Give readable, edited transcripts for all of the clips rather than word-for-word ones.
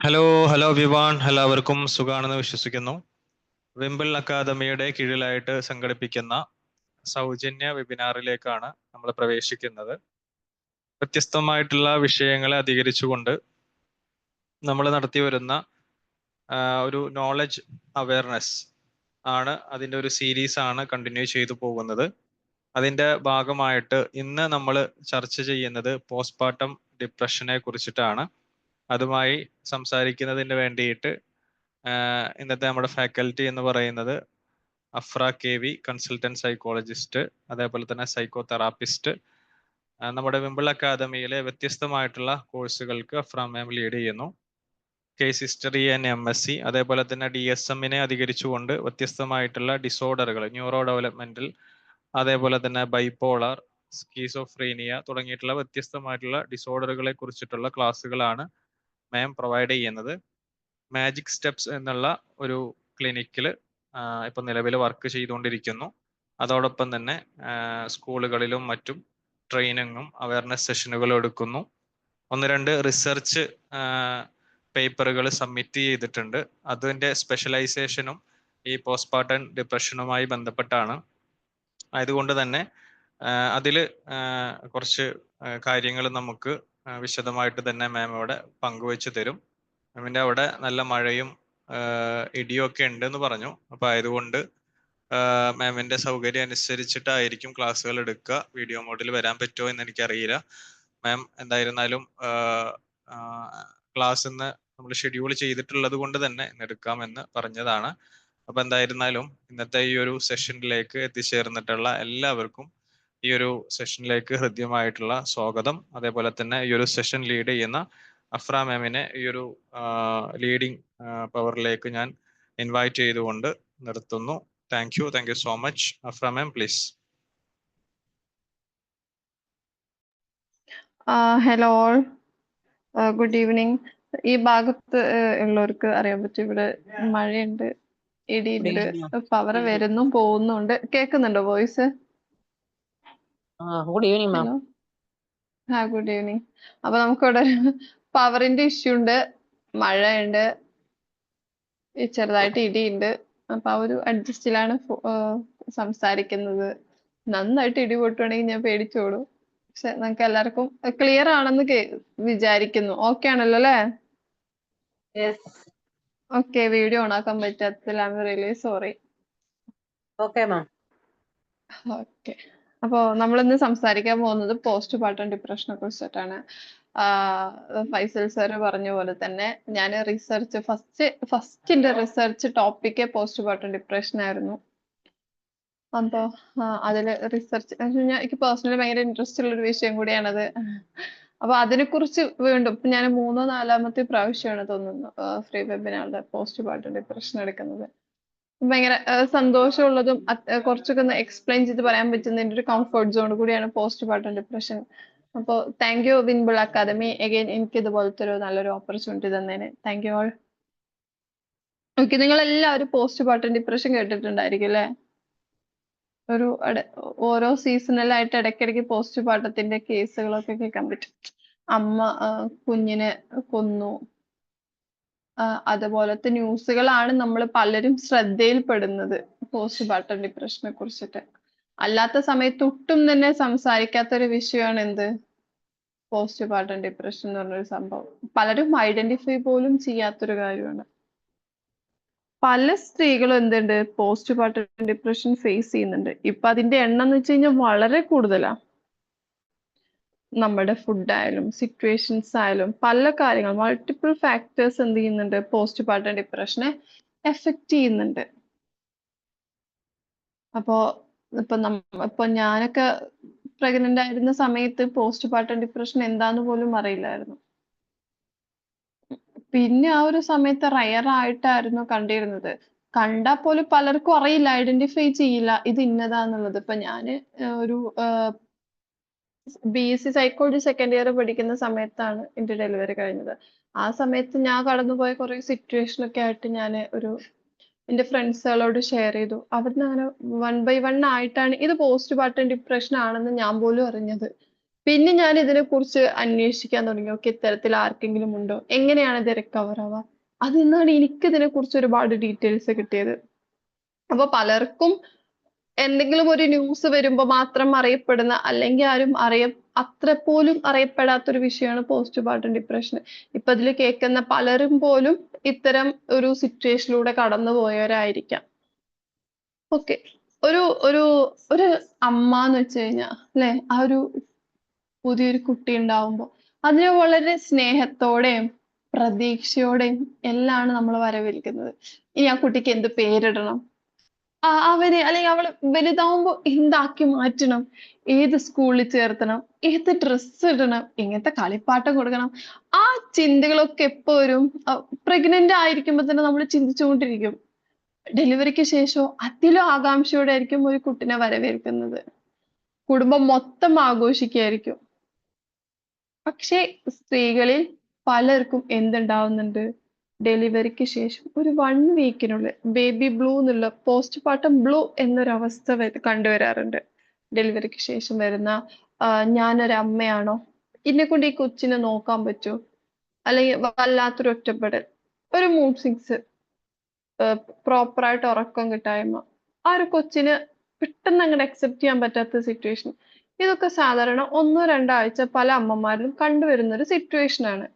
Hello Vivaan, എല്ലാവർക്കും സുഖാണെന്ന് വിശ്വസിക്കുന്നു. വിംബിൾ അക്കാദമിയുടെ കീഴിലായിട്ട് സംഘടിപ്പിക്കുന്ന സൗജന്യ വെബിനാറിലേക്കാണ് നമ്മൾ പ്രവേശിക്കുന്നത്. വ്യത്യസ്തമായിട്ടുള്ള വിഷയങ്ങളെ അധികരിച്ചുകൊണ്ട് നമ്മൾ നടത്തി വരുന്ന ഒരു നോളജ് അവയർനെസ് ആണ്, അതിൻ്റെ ഒരു സീരീസ് ആണ് കണ്ടിന്യൂ ചെയ്തു പോകുന്നത്. അതിൻ്റെ ഭാഗമായിട്ട് ഇന്ന് നമ്മൾ ചർച്ച ചെയ്യുന്നത് പോസ്റ്റ്മോർട്ടം ഡിപ്രഷനെ കുറിച്ചിട്ടാണ്. അതുമായി സംസാരിക്കുന്നതിന് വേണ്ടിയിട്ട് ഇന്നത്തെ നമ്മുടെ ഫാക്കൽറ്റി എന്ന് പറയുന്നത് അഫ്ര KV, കൺസൾട്ടന്റ് സൈക്കോളജിസ്റ്റ്, അതേപോലെ തന്നെ സൈക്കോ തെറാപ്പിസ്റ്റ്. നമ്മുടെ വിംബിൾ അക്കാദമിയിലെ വ്യത്യസ്തമായിട്ടുള്ള കോഴ്സുകൾക്ക് അഫ്ര മാം ലീഡ് ചെയ്യുന്നു. കേസ് ഹിസ്റ്ററി ആൻഡ് MSc, അതേപോലെ തന്നെ DSM-നെ അധികരിച്ചുകൊണ്ട് വ്യത്യസ്തമായിട്ടുള്ള ഡിസോർഡറുകൾ, ന്യൂറോ ഡെവലപ്മെന്റൽ, അതേപോലെ തന്നെ ബൈപോളർ, സ്കീസോഫ്രീനിയ തുടങ്ങിയിട്ടുള്ള വ്യത്യസ്തമായിട്ടുള്ള ഡിസോർഡറുകളെ കുറിച്ചിട്ടുള്ള ക്ലാസ്സുകളാണ് മാം പ്രൊവൈഡ് ചെയ്യുന്നത്. മാജിക് സ്റ്റെപ്സ് എന്നുള്ള ഒരു ക്ലിനിക്കിൽ ഇപ്പം നിലവിൽ വർക്ക് ചെയ്തുകൊണ്ടിരിക്കുന്നു. അതോടൊപ്പം തന്നെ സ്കൂളുകളിലും മറ്റും ട്രെയിനിങ്ങും അവയർനെസ് സെഷനുകളും എടുക്കുന്നു. 1-2 റിസർച്ച് പേപ്പറുകൾ സബ്മിറ്റ് ചെയ്തിട്ടുണ്ട്. അതിൻ്റെ സ്പെഷ്യലൈസേഷനും ഈ പോസ്റ്റ്മോർട്ടം ഡിപ്രഷനുമായി ബന്ധപ്പെട്ടാണ്. ആയതുകൊണ്ട് തന്നെ അതിൽ കുറച്ച് കാര്യങ്ങൾ നമുക്ക് വിശദമായിട്ട് തന്നെ മാം അവിടെ പങ്കുവെച്ച് തരും. മാമിൻ്റെ അവിടെ നല്ല മഴയും ഇടിയും ഒക്കെ ഉണ്ടെന്ന് പറഞ്ഞു. അപ്പോൾ ആയതുകൊണ്ട് മാമിൻ്റെ സൗകര്യം അനുസരിച്ചിട്ടായിരിക്കും ക്ലാസ്സുകൾ എടുക്കുക. വീഡിയോ മോഡിൽ വരാൻ പറ്റുമോ എന്ന് എനിക്കറിയില്ല. മാം എന്തായിരുന്നാലും ക്ലാസ് ഇന്ന് നമ്മൾ ഷെഡ്യൂൾ ചെയ്തിട്ടുള്ളത് കൊണ്ട് തന്നെ ഇന്ന് എടുക്കാമെന്ന് പറഞ്ഞതാണ്. അപ്പോൾ എന്തായിരുന്നാലും ഇന്നത്തെ ഈ ഒരു സെഷനിലേക്ക് എത്തിച്ചേർന്നിട്ടുള്ള എല്ലാവർക്കും ഈ ഒരു സെഷനിലേക്ക് ഹൃദ്യമായിട്ടുള്ള സ്വാഗതം. അതേപോലെ തന്നെ ഈ ഒരു സെഷൻ ലീഡ് ചെയ്യുന്ന അഫ്ര മാമിനെ ഈ ഒരു ലീഡിംഗ് പവറിലേക്ക് ഞാൻ ഇൻവൈറ്റ് ചെയ്തുകൊണ്ട് നിർത്തുന്നു. Thank you so much. AHPRA ma'am, please. Hello all, good evening. ഈ ഭാഗത്ത് ഉള്ളവർക്ക് അറിയാൻ പറ്റും, ഇവിടെ മഴയുണ്ട്, ഇടിയുണ്ട്, പവർ വരുന്നും പോകുന്നുണ്ട്. കേൾക്കുന്നുണ്ടോ വോയിസ്? ഗുഡ് ഈവനിങ് മാം. Good evening. അപ്പൊ നമുക്കിവിടെ പവറിന്റെ ഇഷ്യൂ ഉണ്ട്, മഴയുണ്ട്, ചെറുതായിട്ട് ഇടിയുണ്ട്. അപ്പൊ ആ ഒരു അഡ്ജസ്റ്റിലാണ് സംസാരിക്കുന്നത്. നന്നായിട്ട് ഇടി പൊട്ടുവാണെങ്കിൽ ഞാൻ പേടിച്ചോടും. പക്ഷെ നമുക്ക് എല്ലാവർക്കും ക്ലിയർ ആണെന്ന് വിചാരിക്കുന്നു. ഓക്കെ ആണല്ലോ അല്ലേ? ഓക്കെ. വീഡിയോ ഓൺ ആക്കാൻ പറ്റാത്തതിൽ I am really sorry. Okay ma'am. Okay. അപ്പോൾ നമ്മളിന്ന് സംസാരിക്കാൻ പോകുന്നത് പോസ്റ്റ്മോർട്ടം ഡിപ്രഷനെ കുറിച്ചിട്ടാണ്. ഫൈസൽ സാർ പറഞ്ഞ പോലെ തന്നെ ഞാൻ ഫസ്റ്റിന്റെ റിസർച്ച് ടോപ്പിക്ക് പോസ്റ്റ്മോർട്ടം ഡിപ്രഷൻ ആയിരുന്നു. അപ്പൊ അതില് റിസർച്ച് എനിക്ക് പേഴ്സണലി ഭയങ്കര ഇൻട്രസ്റ്റ് ഉള്ള ഒരു വിഷയം കൂടിയാണത്. അപ്പൊ അതിനെക്കുറിച്ച് വീണ്ടും ഇപ്പൊ ഞാൻ 3-ോ 4-മത്തെ പ്രാവശ്യമാണ് തോന്നുന്നു ഫ്രീ വെബിനാറിന്റെ പോസ്റ്റ്മോർട്ടം ഡിപ്രഷൻ എടുക്കുന്നത്. ഭയങ്കര സന്തോഷമുള്ളതും കുറച്ചൊക്കെ ഒന്ന് എക്സ്പ്ലെയിൻ ചെയ്ത് പറയാൻ പറ്റുന്നതിന്റെ ഒരു കംഫർട്ട് സോൺ കൂടിയാണ് പോസ്റ്റ്മോർട്ടം ഡിപ്രഷൻ. അപ്പോൾ thank you Wimble academy again എനിക്ക് ഇതുപോലത്തെ ഒരു നല്ലൊരു ഓപ്പർച്യൂണിറ്റി തന്നതിന്. Thank you all. ഓക്കെ, നിങ്ങൾ എല്ലാവരും പോസ്റ്റ്മോർട്ടം ഡിപ്രഷൻ കേട്ടിട്ടുണ്ടായിരിക്കും അല്ലേ? ഓരോ സീസണലായിട്ട് ഇടയ്ക്കിടയ്ക്ക് പോസ്റ്റ്മോർട്ടത്തിന്റെ കേസുകളൊക്കെ കേൾക്കാൻ പറ്റും. അമ്മ കുഞ്ഞിനെ കൊന്നു, അതുപോലത്തെ ന്യൂസുകളാണ് നമ്മൾ പലരും ശ്രദ്ധയിൽപ്പെടുന്നത് പോസ്റ്റ്മോർട്ടം ഡിപ്രഷനെ കുറിച്ചിട്ട്. അല്ലാത്ത സമയത്ത് ഒട്ടും തന്നെ സംസാരിക്കാത്തൊരു വിഷയമാണ് എന്ത് പോസ്റ്റ്മോർട്ടം ഡിപ്രഷൻ എന്ന് പറഞ്ഞൊരു സംഭവം. പലരും ഐഡന്റിഫൈ പോലും ചെയ്യാത്തൊരു കാര്യമാണ്. പല സ്ത്രീകളും എന്തുണ്ട് പോസ്റ്റ്മോർട്ടം ഡിപ്രഷൻ ഫേസ് ചെയ്യുന്നുണ്ട്. ഇപ്പൊ അതിന്റെ എണ്ണം എന്ന് വെച്ച് കഴിഞ്ഞാൽ വളരെ കൂടുതലാണ്. നമ്മുടെ ഫുഡ് ആയാലും സിറ്റുവേഷൻസ് ആയാലും പല കാര്യങ്ങൾ, മൾട്ടിപ്പിൾ ഫാക്ടേഴ്സ് എന്ത് ചെയ്യുന്നുണ്ട് പോസ്റ്റ്മോർട്ടം ഡിപ്രഷനെ എഫക്റ്റ് ചെയ്യുന്നുണ്ട്. ഇപ്പൊ ഞാനൊക്കെ പ്രഗ്നന്റ് ആയിരുന്ന സമയത്ത് പോസ്റ്റ്മോർട്ടം ഡിപ്രഷൻ എന്താന്ന് പോലും അറിയില്ലായിരുന്നു. പിന്നെ ആ ഒരു സമയത്ത് റയർ ആയിട്ടായിരുന്നു കണ്ടിരുന്നത്. കണ്ടാൽ പോലും പലർക്കും അറിയില്ല, ഐഡന്റിഫൈ ചെയ്യില്ല ഇത് ഇന്നതാന്നുള്ളത്. ഇപ്പൊ ഞാന് ഒരു BSc സൈക്കോളജി സെക്കൻഡ് ഇയർ പഠിക്കുന്ന സമയത്താണ് എന്റെ ഡെലിവറി കഴിഞ്ഞത്. ആ സമയത്ത് ഞാൻ കടന്നുപോയ കുറെ സിറ്റുവേഷൻ ഒക്കെ ആയിട്ട് ഞാൻ എന്റെ ഫ്രണ്ട്സുകളോട് ഷെയർ ചെയ്തു. അവിടുന്ന് അങ്ങനെ 1 by 1 ആയിട്ടാണ് ഇത് പോസ്റ്റ്മോർട്ടം ഡിപ്രഷൻ ആണെന്ന് ഞാൻ പോലും അറിഞ്ഞത്. പിന്നെ ഞാൻ ഇതിനെ കുറിച്ച് അന്വേഷിക്കാൻ തുടങ്ങി. ഓക്കെ, ഇത്തരത്തിൽ ആർക്കെങ്കിലും ഉണ്ടോ, എങ്ങനെയാണ് ഇത് റിക്കവർ ആവുക. അതിൽ നിന്നാണ് എനിക്ക് ഇതിനെ കുറിച്ച് ഒരുപാട് ഡീറ്റെയിൽസ് കിട്ടിയത്. അപ്പൊ പലർക്കും എന്തെങ്കിലും ഒരു ന്യൂസ് വരുമ്പോ മാത്രം അറിയപ്പെടുന്ന, അല്ലെങ്കിൽ ആരും അത്ര പോലും അറിയപ്പെടാത്തൊരു വിഷയമാണ് പോസ്റ്റ് പാർട്ടം ഡിപ്രഷൻ. ഇപ്പൊ ഇതിൽ കേൾക്കുന്ന പലരും പോലും ഇത്തരം ഒരു സിറ്റുവേഷനിലൂടെ കടന്നു പോയവരായിരിക്കാം. ഓക്കെ, ഒരു ഒരു ഒരു അമ്മ എന്ന് വെച്ച് കഴിഞ്ഞാൽ അല്ലെ, ആ ഒരു പുതിയൊരു കുട്ടി ഉണ്ടാവുമ്പോ അതിനെ വളരെ സ്നേഹത്തോടെയും പ്രതീക്ഷയോടെയും എല്ലാമാണ് നമ്മൾ വരവേൽക്കുന്നത്. ഇനി ആ കുട്ടിക്ക് എന്ത് പേരിടണം, അവര് അല്ലെങ്കിൽ അവള് വലുതാവുമ്പോ എന്താക്കി മാറ്റണം, ഏത് സ്കൂളിൽ ചേർത്തണം, ഏത് ഡ്രസ്സ് ഇടണം, എങ്ങനത്തെ കളിപ്പാട്ടം കൊടുക്കണം, ആ ചിന്തകളൊക്കെ എപ്പോഴും പ്രഗ്നന്റ് ആയിരിക്കുമ്പോ തന്നെ നമ്മൾ ചിന്തിച്ചുകൊണ്ടിരിക്കും. ഡെലിവറിക്ക് ശേഷം അതിലും ആകാംക്ഷയോടെ ആയിരിക്കും ഒരു കുട്ടിനെ വരവേൽക്കുന്നത്. കുടുംബം മൊത്തം ആഘോഷിക്കുകയായിരിക്കും. പക്ഷെ സ്ത്രീകളിൽ പലർക്കും എന്തുണ്ടാവുന്നുണ്ട്, ഡെലിവറിക്ക് ശേഷം ഒരു 1 വീക്കിനുള്ളിൽ ബേബി ബ്ലൂ എന്നുള്ള പോസ്റ്റ് പാർട്ടം ബ്ലൂ എന്നൊരവസ്ഥ കണ്ടുവരാറുണ്ട്. ഡെലിവറിക്ക് ശേഷം വരുന്ന ഞാനൊരു അമ്മയാണോ, എന്നെ കൊണ്ട് ഈ കൊച്ചിനെ നോക്കാൻ പറ്റുമോ, അല്ലെങ്കിൽ വല്ലാത്തൊരു ഒറ്റപ്പെടൽ, ഒരു മൂഡ് സ്വിങ്സ്, പ്രോപ്പറായിട്ട് ഉറക്കം കിട്ടായ്മ, ആ ഒരു കൊച്ചിന് പെട്ടെന്ന് അങ്ങോട്ട് അക്സെപ്റ്റ് ചെയ്യാൻ പറ്റാത്ത സിറ്റുവേഷൻ. ഇതൊക്കെ സാധാരണ 1-2 ആഴ്ച പല അമ്മമാരിലും കണ്ടുവരുന്ന ഒരു സിറ്റുവേഷൻ ആണ്.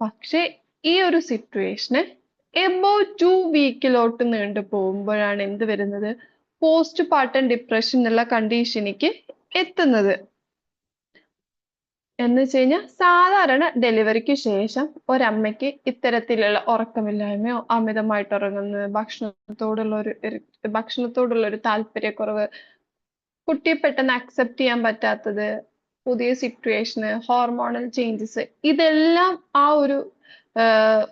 പക്ഷെ ഈ ഒരു സിറ്റുവേഷന് എബൌട്ട് 2 വീക്കിലോട്ട് നീണ്ടു പോകുമ്പോഴാണ് എന്ത് വരുന്നത്, പോസ്റ്റ് പാർട്ടം ഡിപ്രഷൻ എന്നുള്ള കണ്ടീഷനിക്ക് എത്തുന്നത്. എന്ന് വെച്ച് കഴിഞ്ഞാൽ സാധാരണ ഡെലിവറിക്ക് ശേഷം ഒരമ്മയ്ക്ക് ഇത്തരത്തിലുള്ള ഉറക്കമില്ലായ്മയോ, അമിതമായിട്ട് ഉറങ്ങുന്നത്, ഭക്ഷണത്തോടുള്ള ഒരു താല്പര്യക്കുറവ്, കുട്ടിയെ പെട്ടെന്ന് അക്സെപ്റ്റ് ചെയ്യാൻ പറ്റാത്തത്, പുതിയ സിറ്റുവേഷന്, ഹോർമോണൽ ചേഞ്ചസ്, ഇതെല്ലാം ആ ഒരു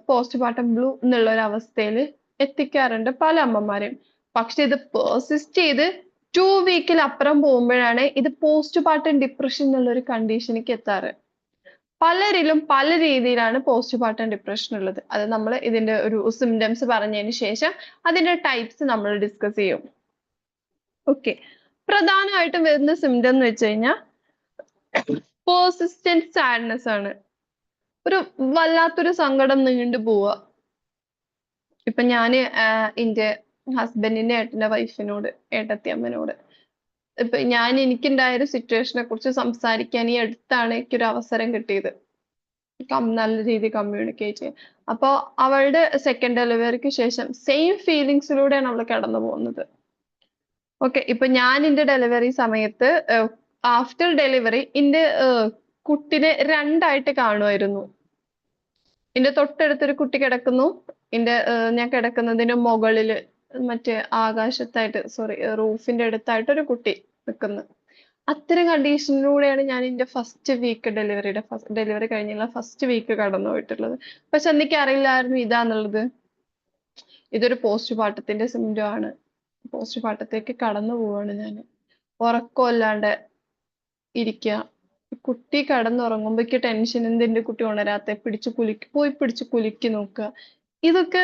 പോസ്റ്റ് പാർട്ടം ബ്ലൂ എന്നുള്ള ഒരു അവസ്ഥയിൽ എത്തിക്കാറുണ്ട് പല അമ്മമാരെയും. പക്ഷെ ഇത് പേഴ്സിസ്റ്റ് ചെയ്ത് 2 വീക്കിൽ അപ്പുറം പോകുമ്പോഴാണ് ഇത് പോസ്റ്റ് പാർട്ടം ഡിപ്രഷൻ എന്നുള്ള ഒരു കണ്ടീഷനിലേക്ക് എത്താറ്. പലരിലും പല രീതിയിലാണ് പോസ്റ്റ് പാർട്ടം ഡിപ്രഷൻ ഉള്ളത്. അത് നമ്മൾ ഇതിന്റെ ഒരു സിംറ്റംസ് പറഞ്ഞതിന് ശേഷം അതിന്റെ ടൈപ്സ് നമ്മൾ ഡിസ്കസ് ചെയ്യും. ഓക്കെ, പ്രധാനമായിട്ടും വരുന്ന സിംറ്റം എന്ന് വെച്ച് കഴിഞ്ഞാൽ പേഴ്സിസ്റ്റന്റ് സാഡ്നെസ് ആണ്. ഒരു വല്ലാത്തൊരു സങ്കടം നീണ്ടു പോവുക. ഇപ്പൊ ഞാന് എന്റെ ഹസ്ബൻഡിന്റെ ഏട്ടന്റെ വൈഫിനോട്, ഏട്ടത്തിയമ്മനോട് ഇപ്പൊ എനിക്കുണ്ടായ ഒരു സിറ്റുവേഷനെ കുറിച്ച് സംസാരിക്കാൻ ഈ അടുത്താണ് എനിക്കൊരു അവസരം കിട്ടിയത്, നല്ല രീതിയിൽ കമ്മ്യൂണിക്കേറ്റ് ചെയ്യാൻ. അപ്പൊ അവളുടെ സെക്കൻഡ് ഡെലിവറിക്ക് ശേഷം സെയിം ഫീലിങ്സിലൂടെയാണ് അവൾ കടന്നു പോകുന്നത്. ഓക്കെ, ഇപ്പൊ ഞാൻ എന്റെ ഡെലിവറി സമയത്ത് ആഫ്റ്റർ ഡെലിവറി എന്റെ കുട്ടിനെ 2 ആയിട്ട് കാണുമായിരുന്നു. എന്റെ തൊട്ടടുത്തൊരു കുട്ടി കിടക്കുന്നു, ഞാൻ കിടക്കുന്നതിന് മുകളില് മറ്റേ ആകാശത്തായിട്ട്, റൂഫിന്റെ അടുത്തായിട്ട് ഒരു കുട്ടി നിൽക്കുന്നു. അത്തരം കണ്ടീഷനിലൂടെയാണ് ഞാൻ എന്റെ ഫസ്റ്റ് വീക്ക് ഡെലിവറി കഴിഞ്ഞുള്ള ഫസ്റ്റ് വീക്ക് കടന്നു പോയിട്ടുള്ളത്. പക്ഷെ എനിക്ക് അറിയില്ലായിരുന്നു ഇതാന്നുള്ളത്. ഇതൊരു പോസ്റ്റ് പാർട്ടത്തിന്റെ സിംറ്റം ആണ്. പോസ്റ്റ് പാർട്ടത്തേക്ക് കടന്നു പോവാണ് ഞാൻ. ഉറക്കമില്ലാണ്ട് ഇരിക്കുക, കുട്ടി കിടന്നുറങ്ങുമ്പോഴേക്ക് ടെൻഷൻ, എന്തിന്റെ കുട്ടി ഉണരാത്തെ, പിടിച്ച് കുലുക്കി നോക്കുക. ഇതൊക്കെ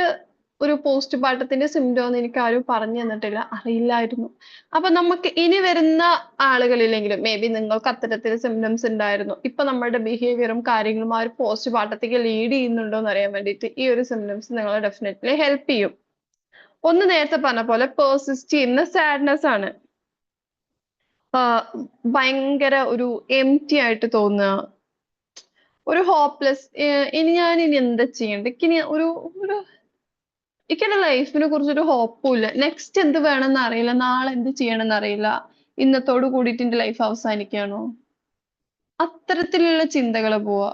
ഒരു പോസ്റ്റ് പാർട്ടത്തിന്റെ സിംറ്റം എന്ന് എനിക്ക് ആരും പറഞ്ഞു തന്നിട്ടില്ല, അറിയില്ലായിരുന്നു. അപ്പൊ നമുക്ക് ഇനി വരുന്ന ആളുകളിലെങ്കിലും മേ ബി നിങ്ങൾക്ക് അത്തരത്തിൽ സിംറ്റംസ് ഉണ്ടായിരുന്നു, ഇപ്പൊ നമ്മളുടെ ബിഹേവിയറും കാര്യങ്ങളും ആ ഒരു പോസ്റ്റ് പാർട്ടത്തേക്ക് ലീഡ് ചെയ്യുന്നുണ്ടോ എന്ന് അറിയാൻ വേണ്ടിയിട്ട് ഈ ഒരു സിംറ്റംസ് നിങ്ങളെ ഡെഫിനറ്റ്ലി ഹെൽപ്പ് ചെയ്യും. ഒന്ന് നേരത്തെ പറഞ്ഞ പോലെ പേഴ്സിസ്റ്റ് ചെയ്യുന്ന സാഡ്നെസ് ആണ്. ഭയങ്കര ഒരു എംപ്റ്റി ആയിട്ട് തോന്നുക, ഒരു ഹോപ്പ്ലെസ്, ഇനി എന്താ ചെയ്യണ്ടേ, എനിക്കെന്റെ ലൈഫിനെ കുറിച്ചൊരു ഹോപ്പും ഇല്ല, നെക്സ്റ്റ് എന്ത് വേണമെന്ന് അറിയില്ല, നാളെ എന്ത് ചെയ്യണമെന്ന് അറിയില്ല, ഇന്നത്തോട് കൂടിയിട്ട് എന്റെ ലൈഫ് അവസാനിക്കുകയാണോ, അത്തരത്തിലുള്ള ചിന്തകൾ പോവാ.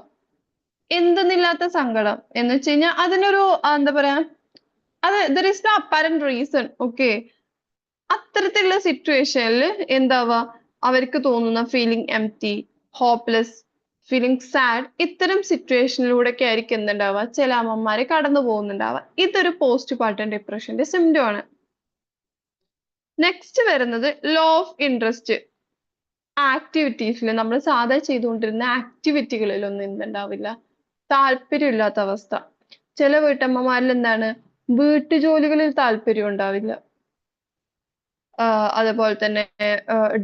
എന്തെന്നില്ലാത്ത സങ്കടം എന്ന് വെച്ച് കഴിഞ്ഞാൽ അതിനൊരു എന്താ പറയാ, there is no apparent reason. Okay, അത്തരത്തിലുള്ള സിറ്റുവേഷനിൽ എന്താവാ, അവർക്ക് തോന്നുന്ന feeling empty, hopeless, feeling sad, ഇത്തരം സിറ്റുവേഷനിലൂടെയൊക്കെ ആയിരിക്കും എന്തുണ്ടാവുക, ചില അമ്മമാര് കടന്നു പോകുന്നുണ്ടാവുക. ഇതൊരു പോസ്റ്റ് പാർട്ടം ഡിപ്രഷന്റെ സിംറ്റം ആണ്. നെക്സ്റ്റ് വരുന്നത് ലോ ഓഫ് ഇൻട്രസ്റ്റ്. ആക്ടിവിറ്റീസിൽ നമ്മൾ സാധാ ചെയ്തുകൊണ്ടിരുന്ന ആക്ടിവിറ്റികളിലൊന്നും എന്തുണ്ടാവില്ല, താല്പര്യമില്ലാത്ത അവസ്ഥ. ചില വീട്ടമ്മമാരിൽ എന്താണ്, വീട്ടുജോലികളിൽ താല്പര്യം ഉണ്ടാവില്ല. അതുപോലെ തന്നെ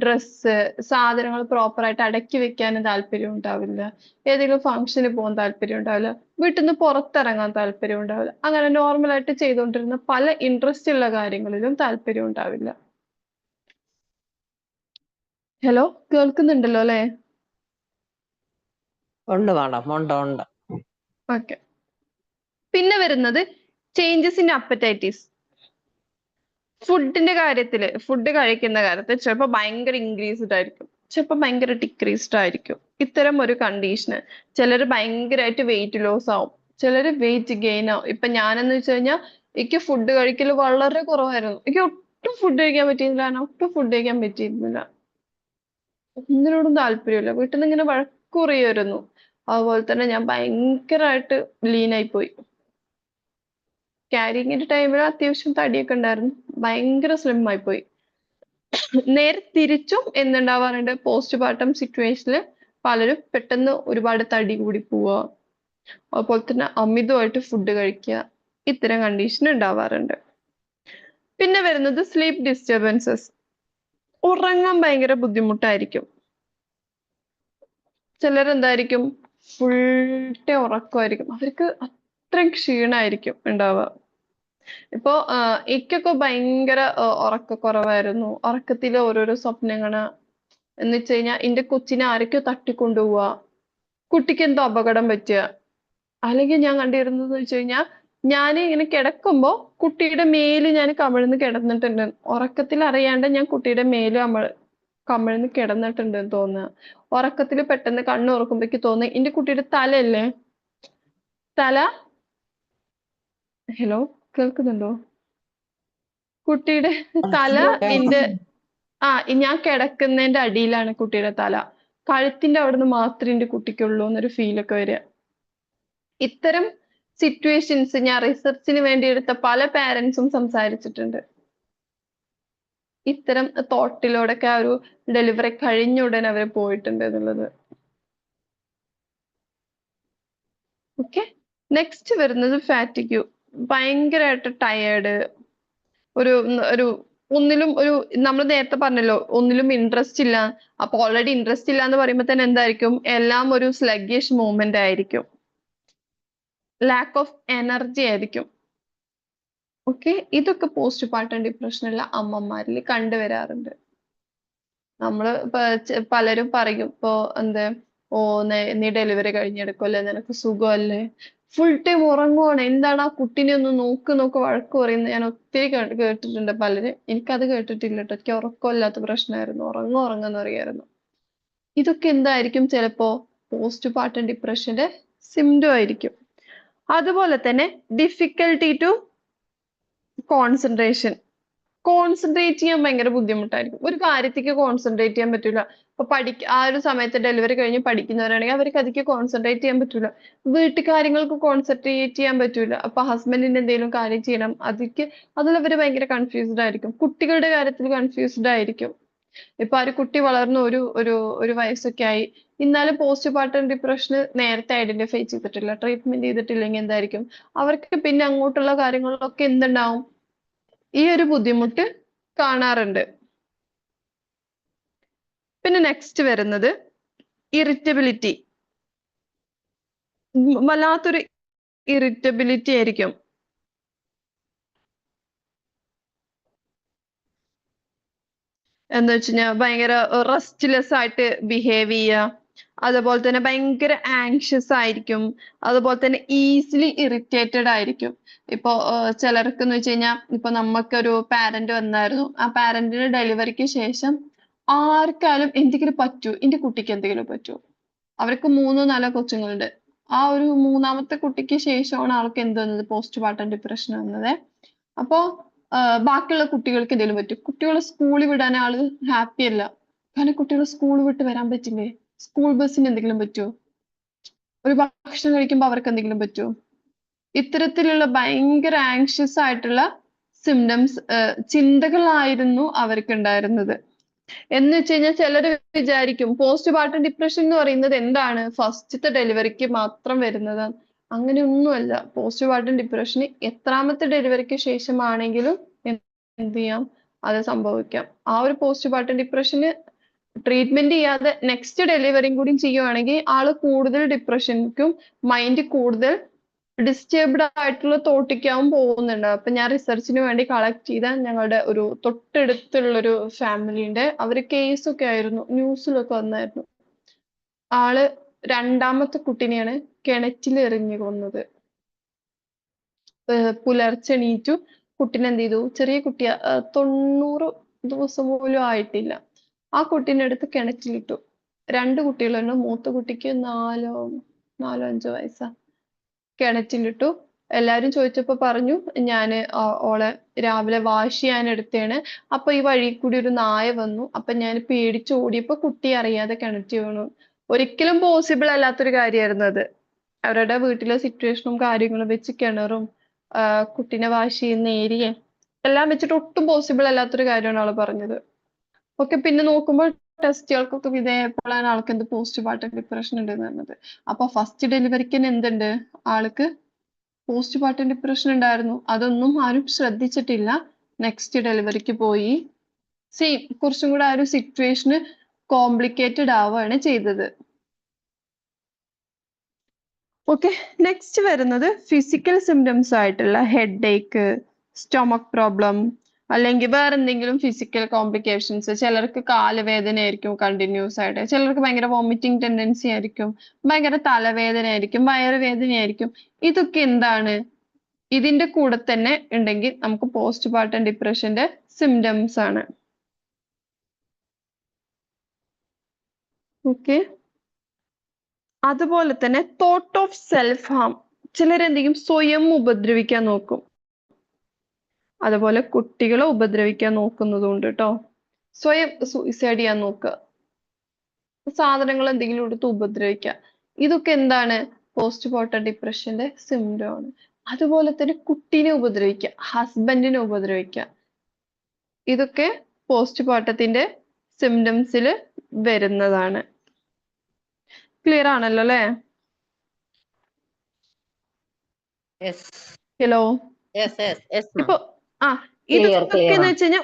ഡ്രസ്സ്, സാധനങ്ങൾ പ്രോപ്പർ ആയിട്ട് അടക്കി വെക്കാനും താല്പര്യം ഉണ്ടാവില്ല. ഏതെങ്കിലും ഫംഗ്ഷന് പോകാൻ താല്പര്യം ഉണ്ടാവില്ല. വീട്ടിൽ നിന്ന് പുറത്തിറങ്ങാൻ താല്പര്യം ഉണ്ടാവില്ല. അങ്ങനെ നോർമൽ ആയിട്ട് ചെയ്തുകൊണ്ടിരുന്ന പല ഇൻട്രസ്റ്റ് ഉള്ള കാര്യങ്ങളിലും താല്പര്യം ഉണ്ടാവില്ല. ഹലോ, കേൾക്കുന്നുണ്ടല്ലോ അല്ലേ? ഉണ്ട് മാഡം, ഉണ്ട്. ഓക്കെ. പിന്നെ വരുന്നത് ചേഞ്ചസ് ഇൻ അപ്പറ്റൈറ്റിസ്. ഫുഡിന്റെ കാര്യത്തില്, ഫുഡ് കഴിക്കുന്ന കാര്യത്തിൽ ചിലപ്പോൾ ഭയങ്കര ഇൻക്രീസ്ഡ് ആയിരിക്കും, ചിലപ്പോൾ ഭയങ്കര ഡിക്രീസ്ഡ് ആയിരിക്കും. ഇത്തരം ഒരു കണ്ടീഷന് ചിലർ ഭയങ്കരമായിട്ട് വെയിറ്റ് ലോസ് ആവും, ചിലർ വെയിറ്റ് ഗെയിൻ ആവും. ഇപ്പൊ ഞാനെന്ന് വെച്ച് കഴിഞ്ഞാൽ എനിക്ക് ഫുഡ് കഴിക്കൽ വളരെ കുറവായിരുന്നു. എനിക്ക് ഒട്ടും ഫുഡ് കഴിക്കാൻ പറ്റിയിരുന്നില്ല, ഒട്ടും ഫുഡ് കഴിക്കാൻ പറ്റിയിരുന്നില്ല. ഒന്നിനോടും താല്പര്യമില്ല. വീട്ടിൽ നിന്ന് ഇങ്ങനെ വഴക്ക് പറയുമായിരുന്നു. അതുപോലെ തന്നെ ഞാൻ ഭയങ്കരമായിട്ട് ലീനായി പോയി. ക്യാരിങ്ങിന്റെ ടൈമിൽ അത്യാവശ്യം തടിയൊക്കെ ഉണ്ടായിരുന്നു, ഭയങ്കര സ്ലിം ആയി പോയി. നേരെ തിരിച്ചും എന്തുണ്ടാവാറുണ്ട്, പോസ്റ്റ് പാർട്ടം സിറ്റുവേഷനിൽ പലരും പെട്ടെന്ന് ഒരുപാട് തടി കൂടി പോവുക, അതുപോലെ തന്നെ അമിതമായിട്ട് ഫുഡ് കഴിക്കുക, ഇത്തരം കണ്ടീഷൻ ഉണ്ടാവാറുണ്ട്. പിന്നെ വരുന്നത് സ്ലീപ്പ് ഡിസ്റ്റർബൻസസ്. ഉറങ്ങാൻ ഭയങ്കര ബുദ്ധിമുട്ടായിരിക്കും. ചിലരെന്തായിരിക്കും, ഫുൾ ഡേ ഉറക്കമായിരിക്കും, അവർക്ക് അത്രയും ക്ഷീണമായിരിക്കും ഉണ്ടാവുക. ഇപ്പോ എനിക്കൊക്കെ ഭയങ്കര ഉറക്കക്കുറവായിരുന്നു. ഉറക്കത്തിൽ ഓരോരോ സ്വപ്നങ്ങള് എന്ന് വെച്ച് കഴിഞ്ഞാൽ എന്റെ കൊച്ചിനെ ആരൊക്കെയോ തട്ടിക്കൊണ്ടുപോവുക, കുട്ടിക്ക് എന്തോ അപകടം പറ്റുക. അല്ലെങ്കിൽ ഞാൻ കണ്ടിരുന്നത് വെച്ച് കഴിഞ്ഞാൽ ഞാൻ ഇങ്ങനെ കിടക്കുമ്പോ കുട്ടിയുടെ മേല് ഞാൻ കമിഴ്ന്ന് കിടന്നിട്ടുണ്ട്. ഉറക്കത്തിൽ അറിയാണ്ട് ഞാൻ കുട്ടിയുടെ മേല് കമിഴ്ന്ന് കിടന്നിട്ടുണ്ടെന്ന് തോന്നുക. ഉറക്കത്തിൽ പെട്ടെന്ന് കണ്ണു തുറക്കുമ്പോഴേക്ക് തോന്നുക എന്റെ കുട്ടിയുടെ തലയല്ലേ, തല. ഹലോ, കേൾക്കുന്നുണ്ടോ? കുട്ടിയുടെ തല എന്റെ ഞാൻ കിടക്കുന്നതിന്റെ അടിയിലാണ് കുട്ടിയുടെ തല, കഴുത്തിന്റെ അവിടുന്ന് മാത്രമേ എന്റെ കുട്ടിക്കുള്ളൂ എന്നൊരു ഫീലൊക്കെ വരിക. ഇത്തരം സിറ്റുവേഷൻസ് ഞാൻ റിസർച്ചിന് വേണ്ടി എടുത്ത പല പാരന്റ്സും സംസാരിച്ചിട്ടുണ്ട്. ഇത്തരം തോട്ടിലൂടെയൊക്കെ ആ ഒരു ഡെലിവറി കഴിഞ്ഞ ഉടനെ അവർ പോയിട്ടുണ്ട് എന്നുള്ളത്. ഓക്കെ. നെക്സ്റ്റ് വരുന്നത് ഫാറ്റിഗ്യൂ. ഭയങ്കരമായിട്ട് ടയേർഡ്, ഒരു ഒന്നിലും നമ്മൾ നേരത്തെ പറഞ്ഞല്ലോ ഒന്നിലും ഇൻട്രസ്റ്റ് ഇല്ല. അപ്പൊ ഓൾറെഡി ഇൻട്രസ്റ്റ് ഇല്ല എന്ന് പറയുമ്പോൾ തന്നെ എന്തായിരിക്കും, എല്ലാം ഒരു സ്ലഗ്ഗിഷ് മൂവ്മെന്റ് ആയിരിക്കും, ലാക്ക് ഓഫ് എനർജി ആയിരിക്കും. ഓക്കെ, ഇതൊക്കെ പോസ്റ്റ് പാർട്ടം ഡിപ്രഷനുള്ള അമ്മമാരിൽ കണ്ടുവരാറുണ്ട്. നമ്മള് പലരും പറയും ഇപ്പോ നീ ഡെലിവറി കഴിഞ്ഞെടുക്കുമല്ലേ, നിനക്ക് സുഖമല്ലേ, ഫുൾ ടൈം ഉറങ്ങുവാണ്, എന്താണ് ആ കുട്ടീനെ ഒന്ന് നോക്ക് വഴക്ക് പറയുന്നത് ഞാൻ ഒത്തിരി കേട്ടിട്ടുണ്ട് പലരും. എനിക്കത് കേട്ടിട്ടില്ല കേട്ടോ, എനിക്ക് ഉറക്കമില്ലാത്ത പ്രശ്നമായിരുന്നു, ഉറങ്ങുമെന്ന് അറിയായിരുന്നു. ഇതൊക്കെ എന്തായിരിക്കും, ചിലപ്പോ പോസ്റ്റ് പാർട്ടം ഡിപ്രഷന്റെ സിംറ്റം ആയിരിക്കും. അതുപോലെ തന്നെ ഡിഫിക്കൽട്ടി ടു കോൺസെൻട്രേറ്റ് ചെയ്യാൻ ഭയങ്കര ബുദ്ധിമുട്ടായിരിക്കും. ഒരു കാര്യത്തേക്ക് കോൺസെൻട്രേറ്റ് ചെയ്യാൻ പറ്റില്ല. ഇപ്പൊ ആ ഒരു സമയത്ത് ഡെലിവറി കഴിഞ്ഞ് പഠിക്കുന്നവരാണെങ്കിൽ അവർക്ക് അതിലേക്ക് കോൺസെൻട്രേറ്റ് ചെയ്യാൻ പറ്റൂല. വീട്ടു കാര്യങ്ങൾക്ക് കോൺസെൻട്രേറ്റ് ചെയ്യാൻ പറ്റൂല. അപ്പൊ ഹസ്ബൻഡിന്റെ എന്തെങ്കിലും കാര്യം ചെയ്യണം, അതിൽ അവര് ഭയങ്കര കൺഫ്യൂസ്ഡ് ആയിരിക്കും. കുട്ടികളുടെ കാര്യത്തിൽ കൺഫ്യൂസ്ഡ് ആയിരിക്കും. ഇപ്പൊ ആ ഒരു കുട്ടി വളർന്ന് ഒരു വയസ്സൊക്കെ ആയി, എന്നാലും പോസ്റ്റ് പാർട്ടം ഡിപ്രഷന് നേരത്തെ ഐഡന്റിഫൈ ചെയ്തിട്ടില്ല, ട്രീറ്റ്മെന്റ് ചെയ്തിട്ടില്ലെങ്കിൽ എന്തായിരിക്കും, അവർക്ക് പിന്നെ അങ്ങോട്ടുള്ള കാര്യങ്ങളിലൊക്കെ എന്തുണ്ടാവും, ഈ ഒരു ബുദ്ധിമുട്ട് കാണാറുണ്ട്. പിന്നെ നെക്സ്റ്റ് വരുന്നത് ഇറിറ്റബിലിറ്റി. വല്ലാത്തൊരു ഇറിറ്റബിലിറ്റി ആയിരിക്കും. എന്ന് വെച്ച് കഴിഞ്ഞാൽ ഭയങ്കര റെസ്റ്റ്ലെസ് ആയിട്ട് ബിഹേവ് ചെയ്യുക, അതുപോലെ തന്നെ ഭയങ്കര ആങ്ഷ്യസ് ആയിരിക്കും, അതുപോലെ തന്നെ ഈസിലി ഇറിറ്റേറ്റഡ് ആയിരിക്കും. ഇപ്പൊ ചിലർക്ക് എന്ന് വെച്ച് കഴിഞ്ഞാൽ ഇപ്പൊ നമുക്കൊരു പാരന്റ് വന്നായിരുന്നു, ആ പാരന്റിന് ഡെലിവറിക്ക് ശേഷം ആർക്കാലും എന്തെങ്കിലും പറ്റൂ, എന്റെ കുട്ടിക്ക് എന്തെങ്കിലും പറ്റൂ. അവർക്ക് 3-4 കൊച്ചുങ്ങളുണ്ട്. ആ ഒരു മൂന്നാമത്തെ കുട്ടിക്ക് ശേഷമാണ് ആൾക്ക് എന്ത് വന്നത്, പോസ്റ്റ് പാർട്ടം ഡിപ്രഷൻ വന്നത്. അപ്പോ ബാക്കിയുള്ള കുട്ടികൾക്ക് എന്തെങ്കിലും പറ്റും. കുട്ടികളെ സ്കൂളിൽ വിടാൻ ആള് ഹാപ്പി അല്ല, കാരണം കുട്ടികളെ സ്കൂൾ വിട്ട് വരാൻ പറ്റില്ലേ, സ്കൂൾ ബസ്സിന് എന്തെങ്കിലും പറ്റുമോ, ഒരു ഭക്ഷണം കഴിക്കുമ്പോൾ അവർക്ക് എന്തെങ്കിലും പറ്റുമോ. ഇത്തരത്തിലുള്ള ഭയങ്കര ആങ്ഷ്യസ് ആയിട്ടുള്ള സിംറ്റംസ്, ചിന്തകളായിരുന്നു അവർക്ക് ഉണ്ടായിരുന്നത്. എന്ന് വെച്ച് കഴിഞ്ഞാൽ ചിലര് വിചാരിക്കും പോസ്റ്റ് പാർട്ടം ഡിപ്രഷൻ എന്ന് പറയുന്നത് എന്താണ്, ഫസ്റ്റത്തെ ഡെലിവറിക്ക് മാത്രം വരുന്നത്. അങ്ങനെയൊന്നുമല്ല. പോസ്റ്റ് പാർട്ടം ഡിപ്രഷന് എത്രാമത്തെ ഡെലിവറിക്ക് ശേഷമാണെങ്കിലും എന്ത് ചെയ്യാം, അത് സംഭവിക്കാം. ആ ഒരു പോസ്റ്റ്മോർട്ടം ഡിപ്രഷന് ട്രീറ്റ്മെന്റ് ചെയ്യാതെ നെക്സ്റ്റ് ഡെലിവറിയും കൂടി ചെയ്യുവാണെങ്കിൽ ആള് കൂടുതൽ ഡിപ്രഷനിക്കും മൈൻഡ് കൂടുതൽ ഡിസ്റ്റർബ്ഡ് ആയിട്ടുള്ള തോട്ടിക്കാവും പോകുന്നുണ്ട്. അപ്പൊ ഞാൻ റിസർച്ചിന് വേണ്ടി കളക്ട് ചെയ്ത ഞങ്ങളുടെ ഒരു തൊട്ടടുത്തുള്ള ഒരു ഫാമിലിന്റെ അവര് കേസൊക്കെ ആയിരുന്നു, ന്യൂസിലൊക്കെ വന്നായിരുന്നു. ആള് രണ്ടാമത്തെ കുട്ടിനെയാണ് കിണറ്റിൽ എറിഞ്ഞു കൊന്നത്. പുലർച്ചെ എണീറ്റു, കുട്ടീനെ എന്ത് ചെയ്തു, ചെറിയ കുട്ടിയാ, 90 ദിവസം പോലും ആയിട്ടില്ല. ആ കുട്ടീനെ എടുത്ത് കിണറ്റിലിട്ടു. 2 കുട്ടികളുണ്ട്, മൂത്ത കുട്ടിക്ക് 4-5 വയസ്സാ. കിണറ്റിലിട്ടു. എല്ലാരും ചോദിച്ചപ്പോ പറഞ്ഞു ഞാന് ഓളെ രാവിലെ വാഷ് ചെയ്യാൻ എടുത്തേണ്, അപ്പൊ ഈ വഴി കൂടി ഒരു നായ വന്നു, അപ്പൊ ഞാൻ പേടിച്ച് ഓടിയപ്പോ കുട്ടി അറിയാതെ കിണറ്റിൽ വീണു. ഒരിക്കലും പോസിബിൾ അല്ലാത്തൊരു കാര്യമായിരുന്നു അത്. അവരുടെ വീട്ടിലെ സിറ്റുവേഷനും കാര്യങ്ങളും വെച്ച് കിണറും കുട്ടീനെ വാഷ് ചെയ്യുന്ന ഏരിയയും എല്ലാം വെച്ചിട്ട് ഒട്ടും പോസിബിൾ അല്ലാത്തൊരു കാര്യമാണ് ആള് പറഞ്ഞത്. ഓക്കെ, പിന്നെ നോക്കുമ്പോൾ ടെസ്റ്റുകൾക്കൊക്കെ വിധേയപ്പെടാൻ ആൾക്ക് എന്ത് പോസ്റ്റ്മോർട്ടം ഡിപ്രഷൻ ഉണ്ട് എന്നത്. അപ്പൊ ഫസ്റ്റ് ഡെലിവറിക്ക് എന്തുണ്ട്, ആൾക്ക് പോസ്റ്റ്മോർട്ടം ഡിപ്രഷൻ ഉണ്ടായിരുന്നു. അതൊന്നും ആരും ശ്രദ്ധിച്ചിട്ടില്ല. നെക്സ്റ്റ് ഡെലിവറിക്ക് പോയി സെയിം കുറച്ചും കൂടെ ആ ഒരു സിറ്റുവേഷന് കോംപ്ലിക്കേറ്റഡ് ആവുകയാണ് ചെയ്തത്. ഓക്കെ, നെക്സ്റ്റ് വരുന്നത് ഫിസിക്കൽ സിംറ്റംസ് ആയിട്ടുള്ള ഹെഡ് ഏക്ക്, സ്റ്റൊമക് പ്രോബ്ലം, അല്ലെങ്കിൽ വേറെ എന്തെങ്കിലും ഫിസിക്കൽ കോംപ്ലിക്കേഷൻസ്. ചിലർക്ക് കാലുവേദന ആയിരിക്കും കണ്ടിന്യൂസ് ആയിട്ട്, ചിലർക്ക് ഭയങ്കര വോമിറ്റിംഗ് ടെൻഡൻസി ആയിരിക്കും, ഭയങ്കര തലവേദന ആയിരിക്കും, വയറുവേദന ആയിരിക്കും. ഇതൊക്കെ എന്താണ്, ഇതിന്റെ കൂടെ തന്നെ ഉണ്ടെങ്കിൽ നമുക്ക് പോസ്റ്റ്മോർട്ടം ഡിപ്രഷന്റെ സിംറ്റംസ് ആണ്. ഓക്കെ, അതുപോലെ തന്നെ തോട്ട് ഓഫ് സെൽഫ് ഹാം, ചിലരെന്തെങ്കിലും സ്വയം ഉപദ്രവിക്കാൻ നോക്കും. അതുപോലെ കുട്ടികളെ ഉപദ്രവിക്കാൻ നോക്കുന്നതുണ്ട് കേട്ടോ. സ്വയം സൂയിസൈഡ് ചെയ്യാൻ നോക്കുക, സാധനങ്ങൾ എന്തെങ്കിലും എടുത്ത് ഉപദ്രവിക്കുക. ഇതൊക്കെ എന്താണ്, പോസ്റ്റ്മോർട്ടം ഡിപ്രഷന്റെ സിംറ്റം ആണ്. അതുപോലെ തന്നെ കുട്ടീനെ ഉപദ്രവിക്കുക, ഹസ്ബൻഡിനെ ഉപദ്രവിക്കുക, ഇതൊക്കെ പോസ്റ്റ്മോർട്ടത്തിന്റെ സിംറ്റംസിൽ വരുന്നതാണ്. ക്ലിയർ ആണല്ലോ അല്ലേ? Yes. Hello, Yes, yes, yes, ma'am. ഇപ്പൊ ഇതൊക്കെ എന്ന് വെച്ച് കഴിഞ്ഞാൽ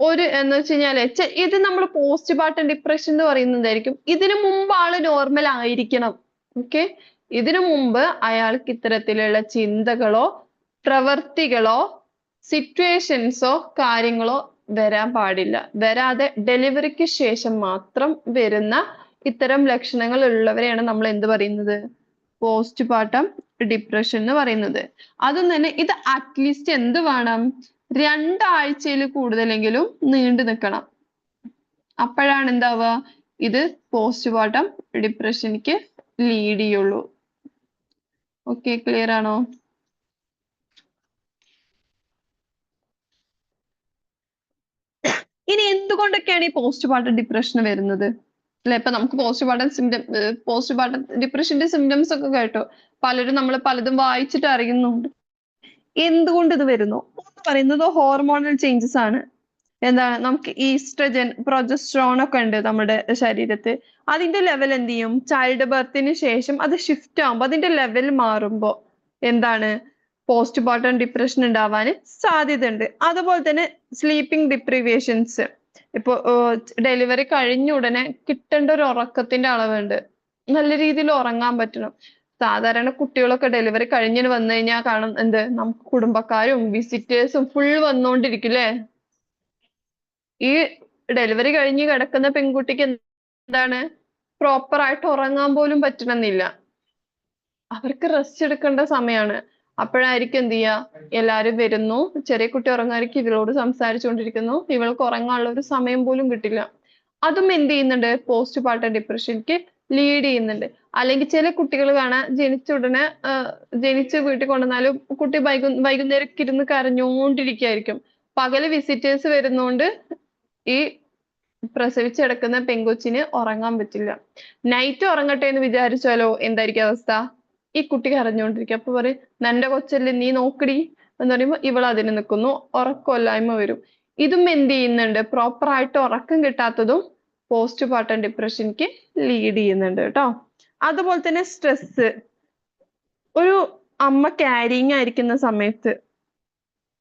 ഒരു എന്ന് വെച്ച് കഴിഞ്ഞാല് ഇത് നമ്മൾ പോസ്റ്റ്മോർട്ടം ഡിപ്രഷൻ എന്ന് പറയുന്നതായിരിക്കും. ഇതിനു മുമ്പ് ആള് നോർമൽ ആയിരിക്കണം. ഓക്കെ, ഇതിനു മുമ്പ് അയാൾക്ക് ഇത്തരത്തിലുള്ള ചിന്തകളോ പ്രവർത്തികളോ സിറ്റുവേഷൻസോ കാര്യങ്ങളോ വരാൻ പാടില്ല. വരാതെ ഡെലിവറിക്ക് ശേഷം മാത്രം വരുന്ന ഇത്തരം ലക്ഷണങ്ങൾ ഉള്ളവരെയാണ് നമ്മൾ എന്ത് പറയുന്നത്, പോസ്റ്റ്മോർട്ടം ഡിപ്രഷൻ എന്ന് പറയുന്നത്. അതും തന്നെ ഇത് അറ്റ്ലീസ്റ്റ് എന്ത് വേണം, 2 ആഴ്ചയിൽ കൂടുതലെങ്കിലും നീണ്ടു നിൽക്കണം. അപ്പോഴാണ് എന്താവുക, ഇത് പോസ്റ്റ്മോർട്ടം ഡിപ്രഷനിക്ക് ലീഡ് ചെയ്യുള്ളൂ. ഓക്കെ, ക്ലിയർ ആണോ? ഇനി എന്തുകൊണ്ടൊക്കെയാണ് ഈ പോസ്റ്റ്മോർട്ടം ഡിപ്രഷൻ വരുന്നത് അല്ലെ? ഇപ്പൊ നമുക്ക് പോസ്റ്റ്മോർട്ടം ഡിപ്രഷന്റെ സിംറ്റംസ് ഒക്കെ കേട്ടോ, പലരും നമ്മൾ പലതും വായിച്ചിട്ട് അറിയുന്നുണ്ട്. എന്തുകൊണ്ട് ഇത് വരുന്നു എന്ന് പറയുന്നത് ഹോർമോണൽ ചേഞ്ചസ് ആണ്. എന്താണ്, നമുക്ക് ഈസ്ട്രജൻ, പ്രൊജസ്ട്രോൺ ഒക്കെ ഉണ്ട് നമ്മുടെ ശരീരത്തിൽ. അതിന്റെ ലെവൽ എന്ത് ചെയ്യും, ചൈൽഡ് ബർത്തിന് ശേഷം അത് ഷിഫ്റ്റ് ആകുമ്പോൾ അതിന്റെ ലെവൽ മാറുമ്പോൾ എന്താണ്, പോസ്റ്റ്മോർട്ടം ഡിപ്രഷൻ ഉണ്ടാവാൻ സാധ്യതയുണ്ട്. അതുപോലെ തന്നെ സ്ലീപ്പിംഗ് ഡിപ്രിവേഷൻസ്, ഇപ്പൊ ഡെലിവറി കഴിഞ്ഞ ഉടനെ കിട്ടേണ്ട ഒരു ഉറക്കത്തിന്റെ അളവുണ്ട്, നല്ല രീതിയിൽ ഉറങ്ങാൻ പറ്റണം. സാധാരണ കുട്ടികളൊക്കെ ഡെലിവറി കഴിഞ്ഞിട്ട് വന്നു കഴിഞ്ഞാൽ കാണും എന്ത്, നമുക്ക് കുടുംബക്കാരും വിസിറ്റേഴ്സും ഫുൾ വന്നോണ്ടിരിക്കും അല്ലേ? ഈ ഡെലിവറി കഴിഞ്ഞ് കിടക്കുന്ന പെൺകുട്ടിക്ക് എന്താണ്, പ്രോപ്പർ ആയിട്ട് ഉറങ്ങാൻ പോലും പറ്റണമെന്നില്ല. അവർക്ക് റെസ്റ്റ് എടുക്കേണ്ട സമയമാണ്. അപ്പോഴായിരിക്കും എന്ത് ചെയ്യുക, എല്ലാരും വരുന്നു, ചെറിയ കുട്ടി ഉറങ്ങാതിരിക്കും, ഇവളോട് സംസാരിച്ചുകൊണ്ടിരിക്കുന്നു, ഇവൾക്ക് ഉറങ്ങാനുള്ള ഒരു സമയം പോലും കിട്ടില്ല. അതും എന്ത് ചെയ്യുന്നുണ്ട്, പോസ്റ്റ്മോർട്ടം ഡിപ്രഷനിലേക്ക് ലീഡ് ചെയ്യുന്നുണ്ട്. അല്ലെങ്കിൽ ചില കുട്ടികൾ കാണാൻ ജനിച്ച ഉടനെ ജനിച്ച് വീട്ടിൽ കൊണ്ടുവന്നാലും കുട്ടി വൈകുന്നേരം ഇരുന്ന് കരഞ്ഞുകൊണ്ടിരിക്കുകയായിരിക്കും. പകല് വിസിറ്റേഴ്സ് വരുന്നോണ്ട് ഈ പ്രസവിച്ച് കിടക്കുന്ന പെങ്കൊച്ചിന് ഉറങ്ങാൻ പറ്റില്ല. നൈറ്റ് ഉറങ്ങട്ടെ എന്ന് വിചാരിച്ചാലോ എന്തായിരിക്കും അവസ്ഥ, ഈ കുട്ടി കരഞ്ഞുകൊണ്ടിരിക്കും. അപ്പൊ പറയും നിന്റെ കൊച്ചല്ലേ, നീ നോക്കടി എന്ന് പറയുമ്പോ ഇവൾ അതിന് നിൽക്കുന്നു, ഉറക്കമില്ലായ്മ വരും. ഇതും എന്ത് ചെയ്യുന്നുണ്ട്, പ്രോപ്പർ ആയിട്ട് ഉറക്കം കിട്ടാത്തതും പോസ്റ്റ്മോർട്ടം ഡിപ്രഷനിക്ക് ലീഡ് ചെയ്യുന്നുണ്ട് കേട്ടോ. അതുപോലെ തന്നെ സ്ട്രെസ്, ഒരു അമ്മ ക്യാരിങ് ആയിരിക്കുന്ന സമയത്ത്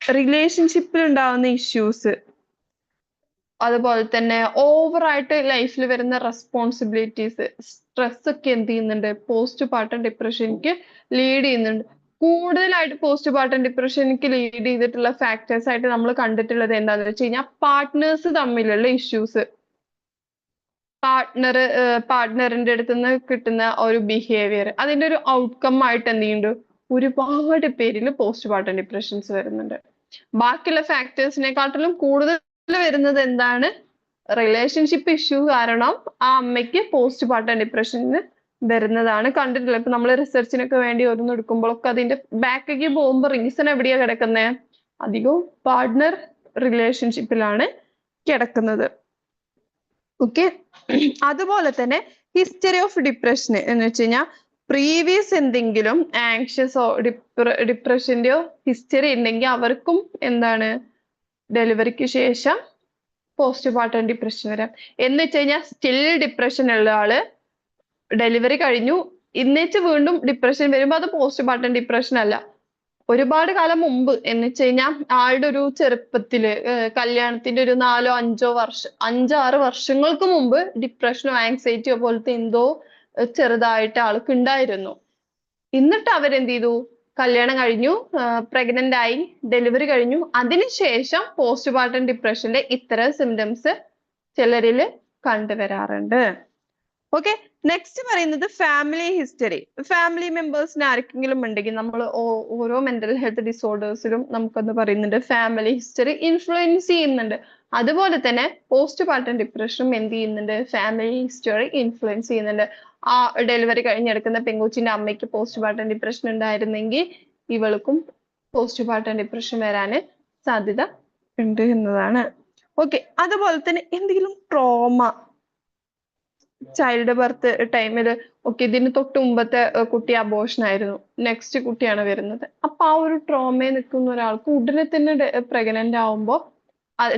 റിലേഷൻഷിപ്പിൽ ഉണ്ടാവുന്ന ഇഷ്യൂസ്, അതുപോലെ തന്നെ ഓവറായിട്ട് ലൈഫിൽ വരുന്ന റെസ്പോൺസിബിലിറ്റീസ്, സ്ട്രെസ് ഒക്കെ എന്ത് ചെയ്യുന്നുണ്ട്, പോസ്റ്റ് പാർട്ടം ഡിപ്രഷനിക്ക് ലീഡ് ചെയ്യുന്നുണ്ട്. കൂടുതലായിട്ട് പോസ്റ്റ് പാർട്ടം ഡിപ്രഷനിക്ക് ലീഡ് ചെയ്തിട്ടുള്ള ഫാക്ടേഴ്സ് ആയിട്ട് നമ്മൾ കണ്ടിട്ടുള്ളത് എന്താന്ന് വെച്ച് കഴിഞ്ഞാൽ പാർട്ട്നേഴ്സ് തമ്മിലുള്ള ഇഷ്യൂസ്. പാർട്ട്ണറിന്റെ അടുത്ത് നിന്ന് കിട്ടുന്ന ഒരു ബിഹേവിയർ, അതിന്റെ ഒരു ഔട്ട്കം ആയിട്ട് എന്ത് ചെയ്യുന്നുണ്ട്, ഒരുപാട് പേരിൽ പോസ്റ്റ് പാർട്ടം ഡിപ്രഷൻസ് വരുന്നുണ്ട്. ബാക്കിയുള്ള ഫാക്ടേഴ്സിനെക്കാട്ടിലും കൂടുതൽ വരുന്നത് എന്താണ്, റിലേഷൻഷിപ്പ് ഇഷ്യൂ കാരണം ആ അമ്മയ്ക്ക് പോസ്റ്റ് പാർട്ടം ഡിപ്രഷന് വരുന്നതാണ് കണ്ടിട്ടുള്ളത്. ഇപ്പൊ നമ്മൾ റിസർച്ചിനൊക്കെ വേണ്ടി ഓരോന്ന് എടുക്കുമ്പോഴൊക്കെ അതിന്റെ ബാക്കിലേക്ക് പോകുമ്പോൾ റീസൺ എവിടെയാ കിടക്കുന്നത്, അധികവും പാർട്ട്ണർ റിലേഷൻഷിപ്പിലാണ് കിടക്കുന്നത്. ഓക്കെ. അതുപോലെ തന്നെ ഹിസ്റ്ററി ഓഫ് ഡിപ്രഷൻ എന്ന് വെച്ച് കഴിഞ്ഞാൽ പ്രീവിയസ് എന്തെങ്കിലും ആങ്ഷ്യസോ ഡിപ്രഷന്റെയോ ഹിസ്റ്ററി ഉണ്ടെങ്കിൽ അവർക്കും എന്താണ് ഡെലിവറിക്ക് ശേഷം പോസ്റ്റ് പാർട്ടം ഡിപ്രഷൻ വരാം. എന്ന് വെച്ച് കഴിഞ്ഞാൽ സ്റ്റിൽ ഡിപ്രഷൻ ഉള്ള ആള് ഡെലിവറി കഴിഞ്ഞു ഇന്നേച്ച് വീണ്ടും ഡിപ്രഷൻ വരുമ്പോൾ അത് പോസ്റ്റ് പാർട്ടം ഡിപ്രഷൻ അല്ല. ഒരുപാട് കാലം മുമ്പ് എന്ന് വെച്ച് കഴിഞ്ഞാൽ ആളുടെ ഒരു ചെറുപ്പത്തില് കല്യാണത്തിന്റെ ഒരു 4-5 വർഷം 5-6 വർഷങ്ങൾക്ക് മുമ്പ് ഡിപ്രഷനോ ആങ്സൈറ്റിയോ പോലത്തെ എന്തോ ചെറുതായിട്ട് ആൾക്ക് ഉണ്ടായിരുന്നു. എന്നിട്ട് അവരെന്ത് ചെയ്തു, കല്യാണം കഴിഞ്ഞു, പ്രഗ്നന്റ് ആയി, ഡെലിവറി കഴിഞ്ഞു, അതിനുശേഷം പോസ്റ്റ് പാർട്ടം ഡിപ്രഷന്റെ ഇത്തരം സിംറ്റംസ് ചിലരിൽ കണ്ടുവരാറുണ്ട്. ഓക്കെ. നെക്സ്റ്റ് പറയുന്നത് ഫാമിലി ഹിസ്റ്ററി. ഫാമിലി മെമ്പേഴ്സിന് ആർക്കെങ്കിലും ഉണ്ടെങ്കിൽ നമ്മൾ ഓരോ മെന്റൽ ഹെൽത്ത് ഡിസോർഡേഴ്സിലും നമുക്കൊന്ന് പറയുന്നുണ്ട് ഫാമിലി ഹിസ്റ്ററി ഇൻഫ്ലുവൻസ് ചെയ്യുന്നുണ്ട്. അതുപോലെ തന്നെ പോസ്റ്റ് പാർട്ടം ഡിപ്രഷനും എന്ത് ചെയ്യുന്നുണ്ട്, ഫാമിലി ഹിസ്റ്ററി ഇൻഫ്ലുവൻസ് ചെയ്യുന്നുണ്ട്. ആ ഡെലിവറി കഴിഞ്ഞെടുക്കുന്ന പെങ്കൊച്ചിന്റെ അമ്മയ്ക്ക് പോസ്റ്റ് പാർട്ടം ഡിപ്രഷൻ ഉണ്ടായിരുന്നെങ്കിൽ ഇവൾക്കും പോസ്റ്റ് പാർട്ടം ഡിപ്രഷൻ വരാന് സാധ്യത ഉണ്ട് എന്നതാണ്. ഓക്കെ. അതുപോലെ തന്നെ എന്തെങ്കിലും ട്രോമ ചൈൽഡ് ബർത്ത് ടൈമിൽ, ഓക്കെ ഇതിന് തൊട്ട് മുമ്പത്തെ കുട്ടി അബോർഷൻ ആയിരുന്നു, നെക്സ്റ്റ് കുട്ടിയാണ് വരുന്നത്. അപ്പൊ ആ ഒരു ട്രോമയിൽ നിൽക്കുന്ന ഒരാൾക്ക് ഉടനെ തന്നെ പ്രഗ്നന്റ് ആവുമ്പോൾ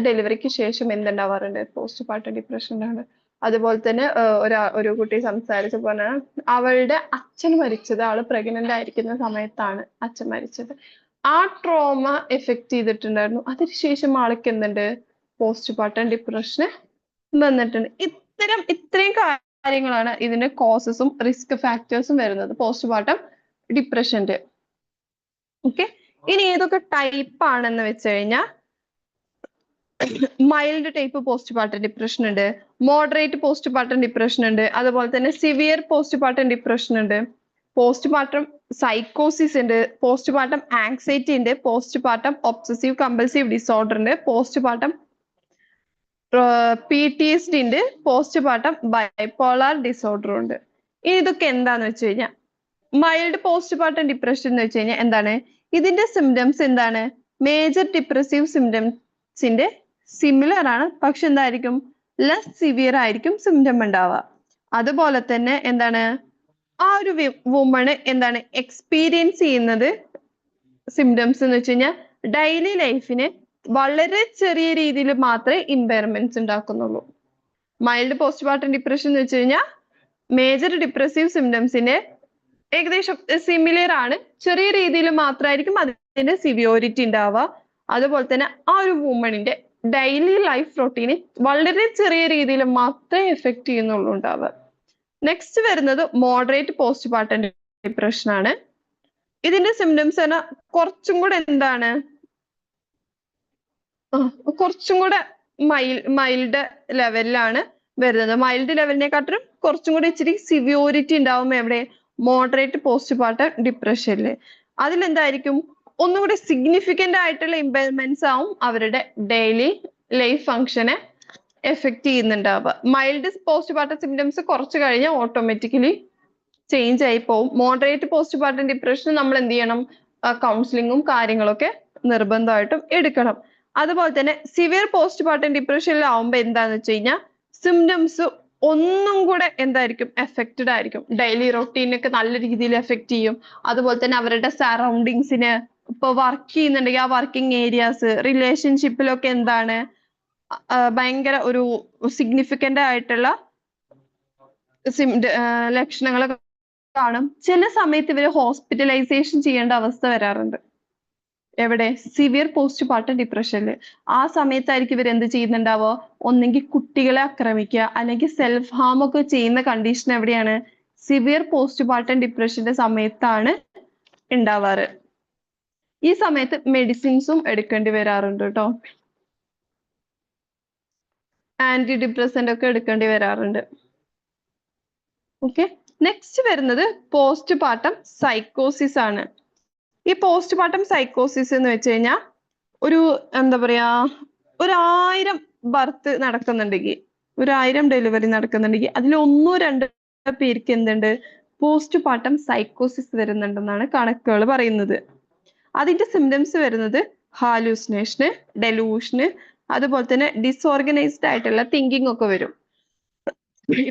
ഡെലിവറിക്ക് ശേഷം എന്തുണ്ടാവാറുണ്ട്, പോസ്റ്റ് പാർട്ടം ഡിപ്രഷൻ ആണ്. അതുപോലെ തന്നെ ഒരു കുട്ടി സംസാരിച്ച പോലെ അവളുടെ അച്ഛൻ മരിച്ചത്, ആള് പ്രഗ്നന്റ് ആയിരിക്കുന്ന സമയത്താണ് അച്ഛൻ മരിച്ചത്. ആ ട്രോമ എഫക്ട് ചെയ്തിട്ടുണ്ടായിരുന്നു. അതിനുശേഷം ആൾക്ക് എന്തുണ്ട്, പോസ്റ്റ് പാർട്ടം ഡിപ്രഷന് വന്നിട്ടുണ്ട്. ഇത്രയും കാര്യങ്ങളാണ് ഇതിന്റെ കോസസും റിസ്ക് ഫാക്ടേഴ്സും വരുന്നത് പോസ്റ്റ് പാർട്ടം ഡിപ്രഷന്റെ. ഓക്കെ. ഇനി ഏതൊക്കെ ടൈപ്പ് ആണെന്ന് വെച്ച് കഴിഞ്ഞാൽ mild type post partum depression ഉണ്ട്, മോഡറേറ്റ് പോസ്റ്റ് പാർട്ടം ഡിപ്രഷൻ ഉണ്ട്, അതുപോലെ തന്നെ സിവിയർ പോസ്റ്റ് പാർട്ടം ഡിപ്രഷൻ ഉണ്ട്, പോസ്റ്റ് പാർട്ടം സൈക്കോസിസ് ഉണ്ട്, പോസ്റ്റ് പാർട്ടം ആങ്സൈറ്റി ഉണ്ട്, post partum obsessive compulsive disorder ഉണ്ട്, പോസ്റ്റ് പാർട്ടം PTSD ഉണ്ട്, പോസ്റ്റ് പാർട്ടം ബൈപോളാർ ഡിസോർഡർ ഉണ്ട്. ഇനി ഇതൊക്കെ എന്താന്ന് വെച്ച് കഴിഞ്ഞാൽ മൈൽഡ് പോസ്റ്റ് പാർട്ടം ഡിപ്രഷൻ എന്ന് വെച്ച് കഴിഞ്ഞാൽ എന്താണ്, ഇതിന്റെ സിംറ്റംസ് എന്താണ്, മേജർ ഡിപ്രസീവ് സിംറ്റംസിന്റെ സിമിലർ ആണ്, പക്ഷെ എന്തായിരിക്കും ലെസ് സിവിയർ ആയിരിക്കും സിംറ്റം ഉണ്ടാവുക. അതുപോലെ തന്നെ എന്താണ്, ആ ഒരു വുമണ് എന്താണ് എക്സ്പീരിയൻസ് ചെയ്യുന്നത് സിംറ്റംസ് എന്ന് വെച്ച് കഴിഞ്ഞാൽ ഡെയിലി ലൈഫിന് വളരെ ചെറിയ രീതിയിൽ മാത്രമേ ഇമ്പയർമെന്റ്സ് ഉണ്ടാക്കുന്നുള്ളൂ. മൈൽഡ് പോസ്റ്റ് പാർട്ടം ഡിപ്രഷൻ എന്ന് വെച്ച് കഴിഞ്ഞാൽ മേജർ ഡിപ്രസീവ് സിംറ്റംസിന്റെ ഏകദേശം സിമിലർ ആണ്, ചെറിയ രീതിയിൽ മാത്രമായിരിക്കും അതിന്റെ സിവിയോറിറ്റി ഉണ്ടാവുക. അതുപോലെ തന്നെ ആ ഒരു വുമണിന്റെ ഡെയിലി ലൈഫ് റൊട്ടീന് വളരെ ചെറിയ രീതിയിൽ മാത്രമേ എഫക്ട് ചെയ്യുന്നുള്ളൂ ഉണ്ടാവുക. നെക്സ്റ്റ് വരുന്നത് മോഡറേറ്റ് പോസ്റ്റ് പാർട്ടം ഡിപ്രഷൻ ആണ്. ഇതിന്റെ സിംറ്റംസ് പറഞ്ഞാൽ കുറച്ചും കൂടെ എന്താണ്, കുറച്ചും കൂടെ മൈൽഡ് ലെവലിലാണ് വരുന്നത്. മൈൽഡ് ലെവലിനെക്കാട്ടും കുറച്ചും കൂടി ഇച്ചിരി സിവിയോറിറ്റി ഉണ്ടാവും എവിടെ, മോഡറേറ്റ് പോസ്റ്റ് പാർട്ടം ഡിപ്രഷനില്. അതിലെന്തായിരിക്കും, ഒന്നുകൂടി സിഗ്നിഫിക്കന്റ് ആയിട്ടുള്ള ഇമ്പയർമെന്റ്സ് ആവും അവരുടെ ഡെയിലി ലൈഫ് ഫങ്ഷനെ എഫക്ട് ചെയ്യുന്നുണ്ടാവുക. മൈൽഡ് പോസ്റ്റ് പാർട്ടം സിംറ്റംസ് കുറച്ച് കഴിഞ്ഞാൽ ഓട്ടോമാറ്റിക്കലി ചേഞ്ച് ആയി പോകും. മോഡറേറ്റ് പോസ്റ്റ് പാർട്ടം ഡിപ്രഷൻ നമ്മൾ എന്ത് ചെയ്യണം, കൗൺസിലിങ്ങും കാര്യങ്ങളൊക്കെ നിർബന്ധമായിട്ടും എടുക്കണം. അതുപോലെ തന്നെ സിവിയർ പോസ്റ്റ് പാർട്ടം ഡിപ്രഷനിലാവുമ്പോൾ എന്താന്ന് വെച്ച് കഴിഞ്ഞാൽ സിംറ്റംസ് ഒന്നും കൂടെ എന്തായിരിക്കും, എഫക്റ്റഡ് ആയിരിക്കും. ഡെയിലി റൊട്ടീനൊക്കെ നല്ല രീതിയിൽ എഫക്ട് ചെയ്യും. അതുപോലെ തന്നെ അവരുടെ സറൗണ്ടിങ്സിന്, ഇപ്പൊ വർക്ക് ചെയ്യുന്നുണ്ടെങ്കിൽ ആ വർക്കിംഗ് ഏരിയാസ്, റിലേഷൻഷിപ്പിലൊക്കെ എന്താണ് ഭയങ്കര ഒരു സിഗ്നിഫിക്കന്റ് ആയിട്ടുള്ള ലക്ഷണങ്ങളൊക്കെ കാണും. ചില സമയത്ത് ഇവര് ഹോസ്പിറ്റലൈസേഷൻ ചെയ്യേണ്ട അവസ്ഥ വരാറുണ്ട്. എവിടെ? സിവിയർ പോസ്റ്റ് പാർട്ടം ഡിപ്രഷനിൽ. ആ സമയത്തായിരിക്കും ഇവർ എന്ത് ചെയ്യുന്നുണ്ടാവോ? ഒന്നെങ്കിൽ കുട്ടികളെ ആക്രമിക്കുക, അല്ലെങ്കിൽ സെൽഫ് ഹാം ഒക്കെ ചെയ്യുന്ന കണ്ടീഷൻ എവിടെയാണ്? സിവിയർ പോസ്റ്റ് പാർട്ടം ഡിപ്രഷന്റെ സമയത്താണ് ഉണ്ടാവാറ്. ഈ സമയത്ത് മെഡിസിൻസും എടുക്കേണ്ടി വരാറുണ്ട് കേട്ടോ. ആന്റി ഡിപ്രസന്റ് ഒക്കെ എടുക്കേണ്ടി വരാറുണ്ട്. ഓക്കെ, നെക്സ്റ്റ് വരുന്നത് പോസ്റ്റ് പാർട്ടം സൈക്കോസിസ് ആണ്. ഈ പോസ്റ്റ് പാർട്ടം സൈക്കോസിസ് എന്ന് വെച്ച് കഴിഞ്ഞാൽ ഒരു എന്താ പറയാ, 1000 ബർത്ത് നടക്കുന്നുണ്ടെങ്കിൽ, 1000 ഡെലിവറി നടക്കുന്നുണ്ടെങ്കിൽ അതിൽ 1-2 പേർക്ക് എന്തുണ്ട്? പോസ്റ്റ് പാർട്ടം സൈക്കോസിസ് വരുന്നുണ്ടെന്നാണ് കണക്കുകൾ പറയുന്നത്. അതിന്റെ സിംറ്റംസ് വരുന്നത് ഹാലൂസിനേഷന്, ഡെലൂഷന്, അതുപോലെ തന്നെ ഡിസോർഗനൈസ്ഡ് ആയിട്ടുള്ള തിങ്കിങ് ഒക്കെ വരും.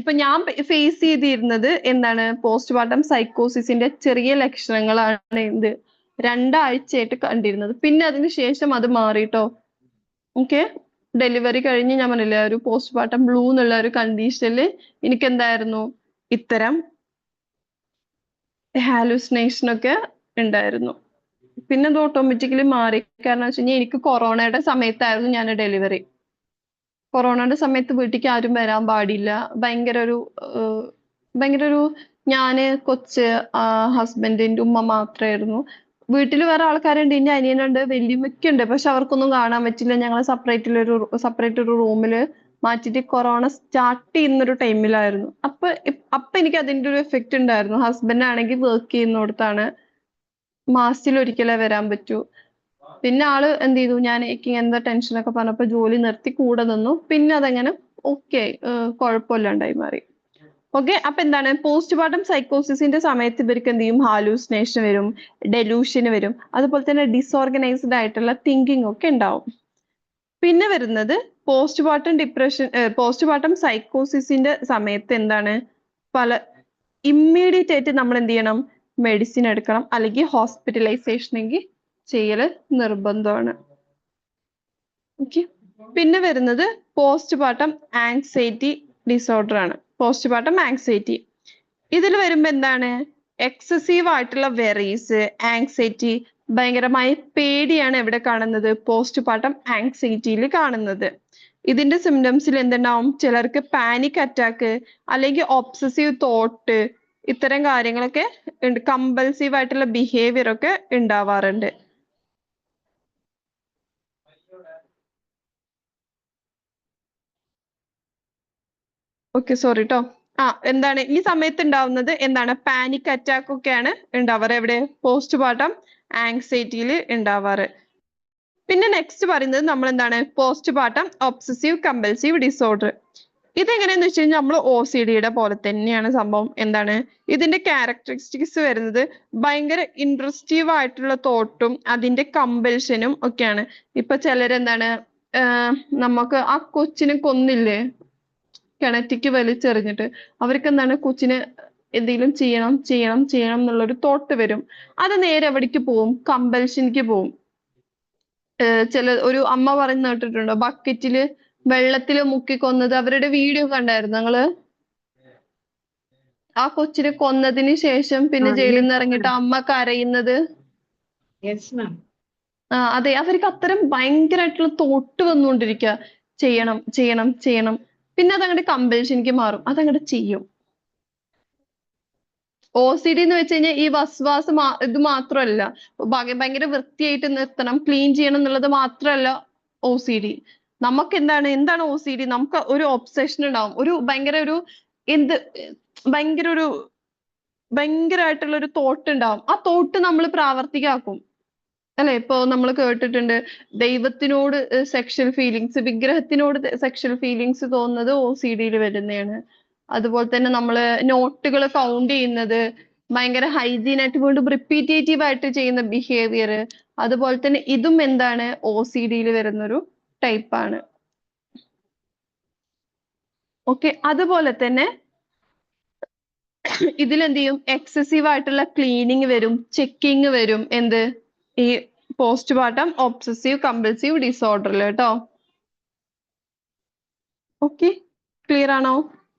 ഇപ്പൊ ഞാൻ ഫേസ് ചെയ്തിരുന്നത് എന്താണ്? പോസ്റ്റ് പാർട്ടം സൈക്കോസിസിന്റെ ചെറിയ ലക്ഷണങ്ങളാണ് എന്ത് 2 ആഴ്ചയായിട്ട് കണ്ടിരുന്നത്. പിന്നെ അതിനുശേഷം അത് മാറിട്ടോ. ഓക്കെ, ഡെലിവറി കഴിഞ്ഞ് ഞാൻ പറഞ്ഞില്ലേ ഒരു പോസ്റ്റ് പാർട്ടം ബ്ലൂ എന്നുള്ള ഒരു കണ്ടീഷനിൽ എനിക്ക് എന്തായിരുന്നു? ഇത്തരം ഹാലൂസിനേഷൻ ഒക്കെ ഉണ്ടായിരുന്നു. പിന്നെ അത് ഓട്ടോമാറ്റിക്കലി മാറി. കാരണം വെച്ച് കഴിഞ്ഞാൽ എനിക്ക് കൊറോണയുടെ സമയത്തായിരുന്നു ഞാൻ ഡെലിവറി. കൊറോണയുടെ സമയത്ത് വീട്ടിലേക്ക് ആരും വരാൻ പാടില്ല. ഭയങ്കര ഒരു ഞാന്, കൊച്ച്, ഹസ്ബൻഡിന്റെ ഉമ്മ മാത്രമായിരുന്നു. വീട്ടിൽ വേറെ ആൾക്കാരുണ്ട്, എന്റെ അനിയനുണ്ട്, വല്യമ്മയ്ക്ക് ഉണ്ട്. പക്ഷെ അവർക്കൊന്നും കാണാൻ പറ്റില്ല. ഞങ്ങൾ സെപ്പറേറ്റ് ഒരു റൂമിൽ മാറ്റിയിട്ട് കൊറോണ സ്റ്റാർട്ട് ചെയ്യുന്നൊരു ടൈമിലായിരുന്നു. അപ്പൊ എനിക്ക് അതിന്റെ ഒരു എഫക്റ്റ് ഉണ്ടായിരുന്നു. ഹസ്ബൻഡ് ആണെങ്കിൽ വർക്ക് ചെയ്യുന്നിടത്താണ്, മാസത്തിൽ ഒരിക്കലേ വരാൻ പറ്റൂ. പിന്നെ ആള് എന്ത് ചെയ്തു, ഞാൻ എനിക്ക് എന്താ ടെൻഷനൊക്കെ പറഞ്ഞപ്പോ ജോലി നിർത്തി കൂടെ നിന്നു. പിന്നെ അതങ്ങനെ ഓക്കെ, കുഴപ്പമില്ലാണ്ടായി മാറി. ഓക്കെ, അപ്പൊ എന്താണ്? പോസ്റ്റ് പാർട്ടം സൈക്കോസിസിന്റെ സമയത്ത് ഇവർക്ക് എന്ത് ചെയ്യും? ഹാലൂസിനേഷൻ വരും, ഡെലൂഷന് വരും, അതുപോലെ തന്നെ ഡിസോർഗനൈസ്ഡ് ആയിട്ടുള്ള തിങ്കിങ് ഒക്കെ ഉണ്ടാവും. പിന്നെ വരുന്നത് പോസ്റ്റ് പാർട്ടം സൈക്കോസിസിന്റെ സമയത്ത് എന്താണ്? ഇമ്മീഡിയറ്റ് ആയിട്ട് നമ്മൾ എന്ത് ചെയ്യണം? മെഡിസിൻ എടുക്കണം, അല്ലെങ്കിൽ ഹോസ്പിറ്റലൈസേഷനെങ്കിൽ ചെയ്യല് നിർബന്ധമാണ്. ഓക്കെ, പിന്നെ വരുന്നത് പോസ്റ്റ് പാർട്ടം ആങ്സൈറ്റി ഡിസോർഡർ ആണ്. പോസ്റ്റ് പാർട്ടം ആങ്സൈറ്റി ഇതിൽ വരുമ്പോ എന്താണ്? എക്സസീവ് ആയിട്ടുള്ള വെറീസ്, ആങ്സൈറ്റി, ഭയങ്കരമായ പേടിയാണ് എവിടെ കാണുന്നത്? പോസ്റ്റ് പാർട്ടം ആങ്സൈറ്റിയിൽ കാണുന്നത്. ഇതിന്റെ സിംറ്റംസിൽ എന്തുണ്ടാവും? ചിലർക്ക് പാനിക് അറ്റാക്ക്, അല്ലെങ്കിൽ ഒബ്സസീവ് തോട്ട്, ഇത്തരം കാര്യങ്ങളൊക്കെ ഉണ്ട്. കമ്പൽസീവ് ആയിട്ടുള്ള ബിഹേവിയർ ഒക്കെ ഉണ്ടാവാറുണ്ട്. ഓക്കെ, സോറി ട്ടോ. എന്താണ് ഈ സമയത്ത് ഉണ്ടാവുന്നത്? എന്താണ്? പാനിക് അറ്റാക്ക് ഒക്കെയാണ് ഉണ്ടാവാറ്. എവിടെ? പോസ്റ്റ് പാർട്ടം ആങ്സൈറ്റിയിൽ ഉണ്ടാവാറ്. പിന്നെ നെക്സ്റ്റ് പറയുന്നത് നമ്മൾ എന്താണ്? Postpartum obsessive compulsive disorder. ഇതെങ്ങനെയാന്ന് വെച്ച് കഴിഞ്ഞാൽ നമ്മൾ OCDയുടെ പോലെ തന്നെയാണ് സംഭവം. എന്താണ് ഇതിന്റെ ക്യാരക്ടറിസ്റ്റിക്സ് വരുന്നത്? ഭയങ്കര ഇൻട്രസ്റ്റീവ് ആയിട്ടുള്ള തോട്ടും അതിന്റെ കമ്പൽഷനും ഒക്കെയാണ്. ഇപ്പൊ ചിലരെന്താണ്, നമുക്ക് ആ കൊച്ചിനെ കൊന്നില്ലേ, കിണറ്റിക്ക് വലിച്ചെറിഞ്ഞിട്ട്, അവർക്ക് എന്താണ്? കൊച്ചിനെ എന്തെങ്കിലും ചെയ്യണം എന്നുള്ളൊരു തോട്ട് വരും. അത് നേരെ എവിടേക്ക് പോവും? കമ്പൽഷനിക്ക് പോവും. ഒരു അമ്മ പറയുന്ന കേട്ടിട്ടുണ്ടോ? ബക്കറ്റില് വെള്ളത്തില് മുക്കി കൊന്നത്. അവരുടെ വീഡിയോ കണ്ടായിരുന്നു നിങ്ങള്? ആ കൊച്ചിനെ കൊന്നതിന് ശേഷം പിന്നെ ജയിലിൽ നിന്ന് ഇറങ്ങിയിട്ട് അമ്മ കരയുന്നത്. അതെ, അവർക്ക് അത്തരം ഭയങ്കരമായിട്ടുള്ള തോട്ട് വന്നുകൊണ്ടിരിക്കുക. ചെയ്യണം. പിന്നെ അതങ്ങോട്ട് കമ്പൽഷനിക്ക് മാറും, അതങ്ങോട്ട് ചെയ്യും. OCD എന്ന് വെച്ച് കഴിഞ്ഞാൽ ഈ വസ്വാസ് ഇത് മാത്രമല്ല, ഭയങ്കര വൃത്തിയായിട്ട് നിർത്തണം, ക്ലീൻ ചെയ്യണം എന്നുള്ളത് മാത്രമല്ല OCD. നമുക്ക് എന്താണ് OCD? നമുക്ക് ഒരു ഒബ്സഷൻ ഉണ്ടാവും, ഭയങ്കരമായിട്ടുള്ള ഒരു തോട്ട് ഉണ്ടാവും. ആ തോട്ട് നമ്മൾ പ്രാവർത്തികമാക്കും അല്ലെ? ഇപ്പൊ നമ്മൾ കേട്ടിട്ടുണ്ട്, ദൈവത്തിനോട് സെക്ഷൽ ഫീലിങ്സ്, വിഗ്രഹത്തിനോട് സെക്ഷൽ ഫീലിങ്സ് തോന്നുന്നത് OCDയിൽ വരുന്നതാണ്. അതുപോലെ തന്നെ നമ്മള് നോട്ടുകൾ കൗണ്ട് ചെയ്യുന്നത്, ഭയങ്കര ഹൈജീൻ ആയിട്ട് വീണ്ടും റിപ്പീറ്റേറ്റീവ് ആയിട്ട് ചെയ്യുന്ന ബിഹേവിയർ, അതുപോലെ തന്നെ ഇതും എന്താണ്? OCDയിൽ വരുന്നൊരു ടൈപ്പാണ്. ഓക്കെ, അതുപോലെ തന്നെ ഇതിലെന്ത് ചെയ്യും? എക്സസീവ് ആയിട്ടുള്ള ക്ലീനിങ് വരും, ചെക്കിങ് വരും. എന്ത്? ഈ പോസ്റ്റ് പാർട്ടം ഒബ്സസീവ് കമ്പൽസീവ് ഡിസോർഡറിൽ കേട്ടോ. ഓക്കെ, ക്ലിയർ ആണോ?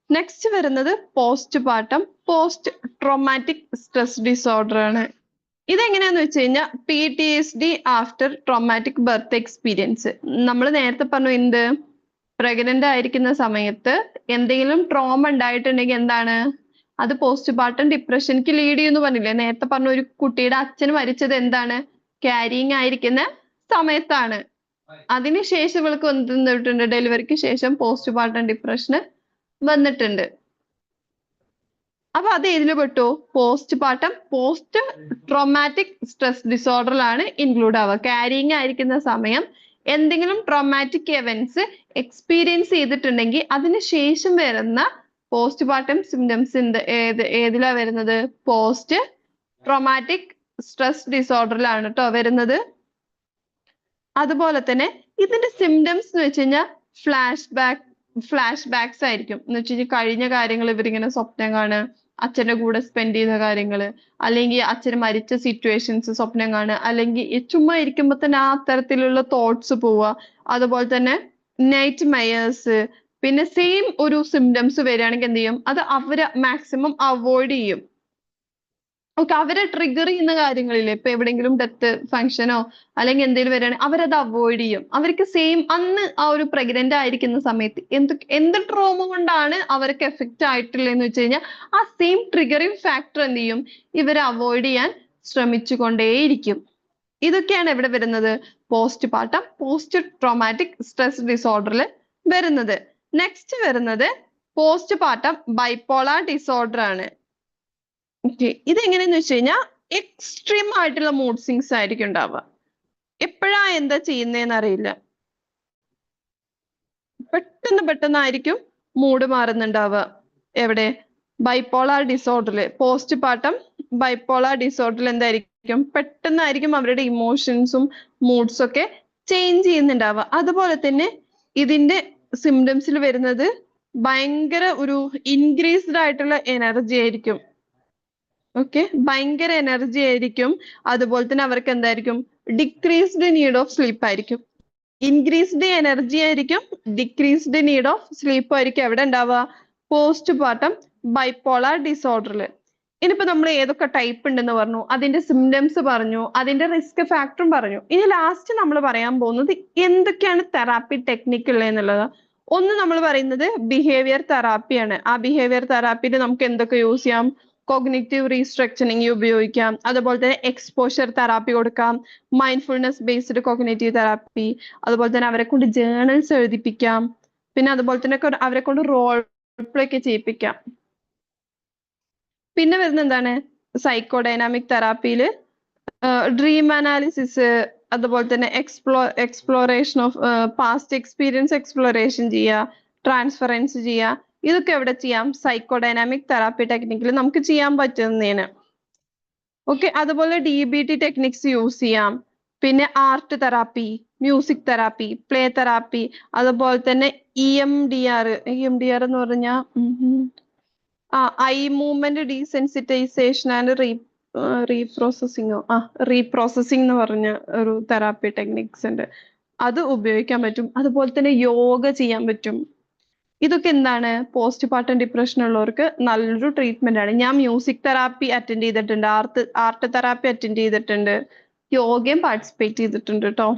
നെക്സ്റ്റ് വരുന്നത് post partum post traumatic stress disorder ആണ്. ഇതെങ്ങനെയാന്ന് വെച്ച് കഴിഞ്ഞാൽ PTSD after traumatic birth experience. നമ്മൾ നേരത്തെ പറഞ്ഞു എന്ത്, പ്രഗ്നന്റ് ആയിരിക്കുന്ന സമയത്ത് എന്തെങ്കിലും ട്രോമ ഉണ്ടായിട്ടുണ്ടെങ്കിൽ എന്താണ് അത് പോസ്റ്റ്പാർട്ടം ഡിപ്രഷനിക്ക് ലീഡ് ചെയ്യുമെന്ന് പറഞ്ഞില്ലേ. നേരത്തെ പറഞ്ഞ ഒരു കുട്ടിയുടെ അച്ഛൻ മരിച്ചത് എന്താണ്, ക്യാരിയിങ് ആയിരിക്കുന്ന സമയത്താണ്. അതിനുശേഷം ഇവൾക്ക് വന്നിട്ടുണ്ട്, ഡെലിവറിക്ക് ശേഷം പോസ്റ്റ്പാർട്ടം ഡിപ്രഷന് വന്നിട്ടുണ്ട്. അപ്പൊ അത് ഏതിൽ പെട്ടു, പോസ്റ്റ്പാർട്ടം പോസ്റ്റ് ട്രോമാറ്റിക് സ്ട്രെസ് ഡിസോർഡറിലാണ് ഇൻക്ലൂഡ് ആവുക. ക്യാരിയിങ് ആയിരിക്കുന്ന സമയം എന്തെങ്കിലും ട്രോമാറ്റിക് എവന്റ്സ് എക്സ്പീരിയൻസ് ചെയ്തിട്ടുണ്ടെങ്കിൽ അതിനുശേഷം വരുന്ന പോസ്റ്റ്പാർട്ടം സിംറ്റംസ് ഏതിലാ വരുന്നത്, പോസ്റ്റ് ട്രോമാറ്റിക് സ്ട്രെസ് ഡിസോർഡറിലാണ് കേട്ടോ വരുന്നത്. അതുപോലെ തന്നെ ഇതിന്റെ സിംറ്റംസ് എന്ന് വെച്ച് കഴിഞ്ഞാൽ ഫ്ലാഷ് ബാക്സ് ആയിരിക്കും. എന്ന് വെച്ച് കഴിഞ്ഞാൽ കഴിഞ്ഞ കാര്യങ്ങൾ ഇവരിങ്ങനെ സ്വപ്നം കാണുക, അച്ഛന്റെ കൂടെ സ്പെൻഡ് ചെയ്ത കാര്യങ്ങള്, അല്ലെങ്കിൽ അച്ഛന് മരിച്ച സിറ്റുവേഷൻസ് സ്വപ്നം കാണുക, അല്ലെങ്കിൽ ചുമ്മാ ഇരിക്കുമ്പോ തന്നെ ആ തരത്തിലുള്ള തോട്ട്സ് പോവുക. അതുപോലെ തന്നെ നൈറ്റ് മെയേഴ്സ്. പിന്നെ സെയിം ഒരു സിംറ്റംസ് വരികയാണെങ്കിൽ എന്ത് ചെയ്യും, അത് അവര് മാക്സിമം അവോയ്ഡ് ചെയ്യും. ഓക്കെ, അവരെ ട്രിഗർ ചെയ്യുന്ന കാര്യങ്ങളില്ലേ, ഇപ്പൊ എവിടെയെങ്കിലും ഡെത്ത് ഫംഗ്ഷനോ അല്ലെങ്കിൽ എന്തെങ്കിലും വരികയാണെങ്കിൽ അവരത് അവോയ്ഡ് ചെയ്യും. അവർക്ക് സെയിം അന്ന് ആ ഒരു പ്രഗ്നന്റ് ആയിരിക്കുന്ന സമയത്ത് എന്ത് ട്രോമ കൊണ്ടാണ് അവർക്ക് എഫക്റ്റ് ആയിട്ടില്ലെന്ന് വെച്ച് കഴിഞ്ഞാൽ ആ സെയിം ട്രിഗറിങ് ഫാക്ടർ എന്ത് ചെയ്യും, ഇവർ അവോയ്ഡ് ചെയ്യാൻ ശ്രമിച്ചുകൊണ്ടേയിരിക്കും. ഇതൊക്കെയാണ് ഇവിടെ വരുന്നത് പോസ്റ്റ്പാർട്ടം പോസ്റ്റ് ട്രോമാറ്റിക് സ്ട്രെസ് ഡിസോർഡറിൽ വരുന്നത്. നെക്സ്റ്റ് വരുന്നത് പോസ്റ്റ്പാർട്ടം ബൈപോളാർ ഡിസോർഡർ ആണ്. ഓക്കെ, ഇതെങ്ങനെയെന്ന് വെച്ച് കഴിഞ്ഞാൽ എക്സ്ട്രീം ആയിട്ടുള്ള മൂഡ് സ്വിങ്സ് ആയിരിക്കും ഉണ്ടാവുക. എപ്പോഴാ എന്താ ചെയ്യുന്നതെന്ന് അറിയില്ല, പെട്ടെന്നായിരിക്കും മൂഡ് മാറുന്നുണ്ടാവുക. എവിടെ, ബൈപോളാർ ഡിസോർഡറിൽ, പോസ്റ്റ്പാർട്ടം ബൈപോളാർ ഡിസോർഡറിൽ എന്തായിരിക്കും, പെട്ടെന്നായിരിക്കും അവരുടെ ഇമോഷൻസും മൂഡ്സും ഒക്കെ ചേഞ്ച് ചെയ്യുന്നുണ്ടാവുക. അതുപോലെ തന്നെ ഇതിന്റെ സിംറ്റംസിൽ വരുന്നത് ഭയങ്കര ഒരു ഇൻക്രീസ്ഡ് ആയിട്ടുള്ള എനർജി ആയിരിക്കും. ഓക്കെ, ഭയങ്കര എനർജി ആയിരിക്കും. അതുപോലെ തന്നെ അവർക്ക് എന്തായിരിക്കും, ഡിക്രീസ്ഡ് നീഡ് ഓഫ് സ്ലീപ്പ് ആയിരിക്കും. ഇൻക്രീസ്ഡ് എനർജി ആയിരിക്കും, ഡിക്രീസ്ഡ് നീഡ് ഓഫ് സ്ലീപ്പ് ആയിരിക്കും എവിടെ ഉണ്ടാവുക, പോസ്റ്റ്പാർട്ടം ബൈപോളാർ ഡിസോർഡറിൽ. ഇനിയിപ്പോ നമ്മൾ ഏതൊക്കെ ടൈപ്പ് ഉണ്ടെന്ന് പറഞ്ഞു, അതിന്റെ സിംറ്റംസ് പറഞ്ഞു, അതിന്റെ റിസ്ക് ഫാക്ടറും പറഞ്ഞു. ഇനി ലാസ്റ്റ് നമ്മൾ പറയാൻ പോകുന്നത് എന്തൊക്കെയാണ് തെറാപ്പി ടെക്നിക്ക് ഉള്ളതെന്നുള്ളത്. ഒന്ന് നമ്മൾ പറയുന്നത് ബിഹേവിയർ തെറാപ്പിയാണ്. ആ ബിഹേവിയർ തെറാപ്പിയിൽ നമുക്ക് എന്തൊക്കെ യൂസ് ചെയ്യാം, കോഗ്നിറ്റീവ് റീസ്ട്രക്ചറിങ് ഉപയോഗിക്കാം, അതുപോലെ തന്നെ എക്സ്പോഷർ തെറാപ്പി കൊടുക്കാം, മൈൻഡ്ഫുൾനെസ് ബേസ്ഡ് കോഗ്നിറ്റീവ് തെറാപ്പി, അതുപോലെ തന്നെ അവരെ കൊണ്ട് ജേർണൽസ് എഴുതിപ്പിക്കാം, പിന്നെ അതുപോലെ തന്നെ അവരെ കൊണ്ട് റോൾ പ്ലേ ഒക്കെ ചെയ്യിപ്പിക്കാം. പിന്നെ വരുന്ന എന്താണ്, സൈക്കോഡൈനാമിക് തെറാപ്പിയിൽ ഡ്രീം അനാലിസിസ്, അതുപോലെ തന്നെ exploration of past experience exploration ചെയ്യുക, ട്രാൻസ്ഫറൻസ് ചെയ്യുക. ഇതൊക്കെ എവിടെ ചെയ്യാം, സൈക്കോഡൈനാമിക് തെറാപ്പി ടെക്നിക്കിൽ നമുക്ക് ചെയ്യാൻ പറ്റുന്നതാണ്. ഓക്കെ, അതുപോലെ DBT ടെക്നിക്സ് യൂസ് ചെയ്യാം. പിന്നെ art therapy, music therapy, play therapy, അതുപോലെ തന്നെ EMDR എന്ന് പറഞ്ഞാൽ ഐ മൂവ്മെന്റ് ഡീസെൻസിറ്റൈസേഷൻ ആൻഡ് റീപ്രോസസിംഗ് എന്ന് പറഞ്ഞ ഒരു തെറാപ്പി ടെക്നിക്സ് ഉണ്ട്. അത് ഉപയോഗിക്കാൻ പറ്റും. അതുപോലെ തന്നെ യോഗ ചെയ്യാൻ പറ്റും. ഇതൊക്കെ എന്താണ്, പോസ്റ്റ്പാർട്ടം ഡിപ്രഷൻ ഉള്ളവർക്ക് നല്ലൊരു ട്രീറ്റ്മെന്റ് ആണ്. ഞാൻ മ്യൂസിക് തെറാപ്പി അറ്റൻഡ് ചെയ്തിട്ടുണ്ട്, ആർട്ട് തെറാപ്പി അറ്റൻഡ് ചെയ്തിട്ടുണ്ട്, യോഗയും പാർട്ടിസിപ്പേറ്റ് ചെയ്തിട്ടുണ്ട് കേട്ടോ.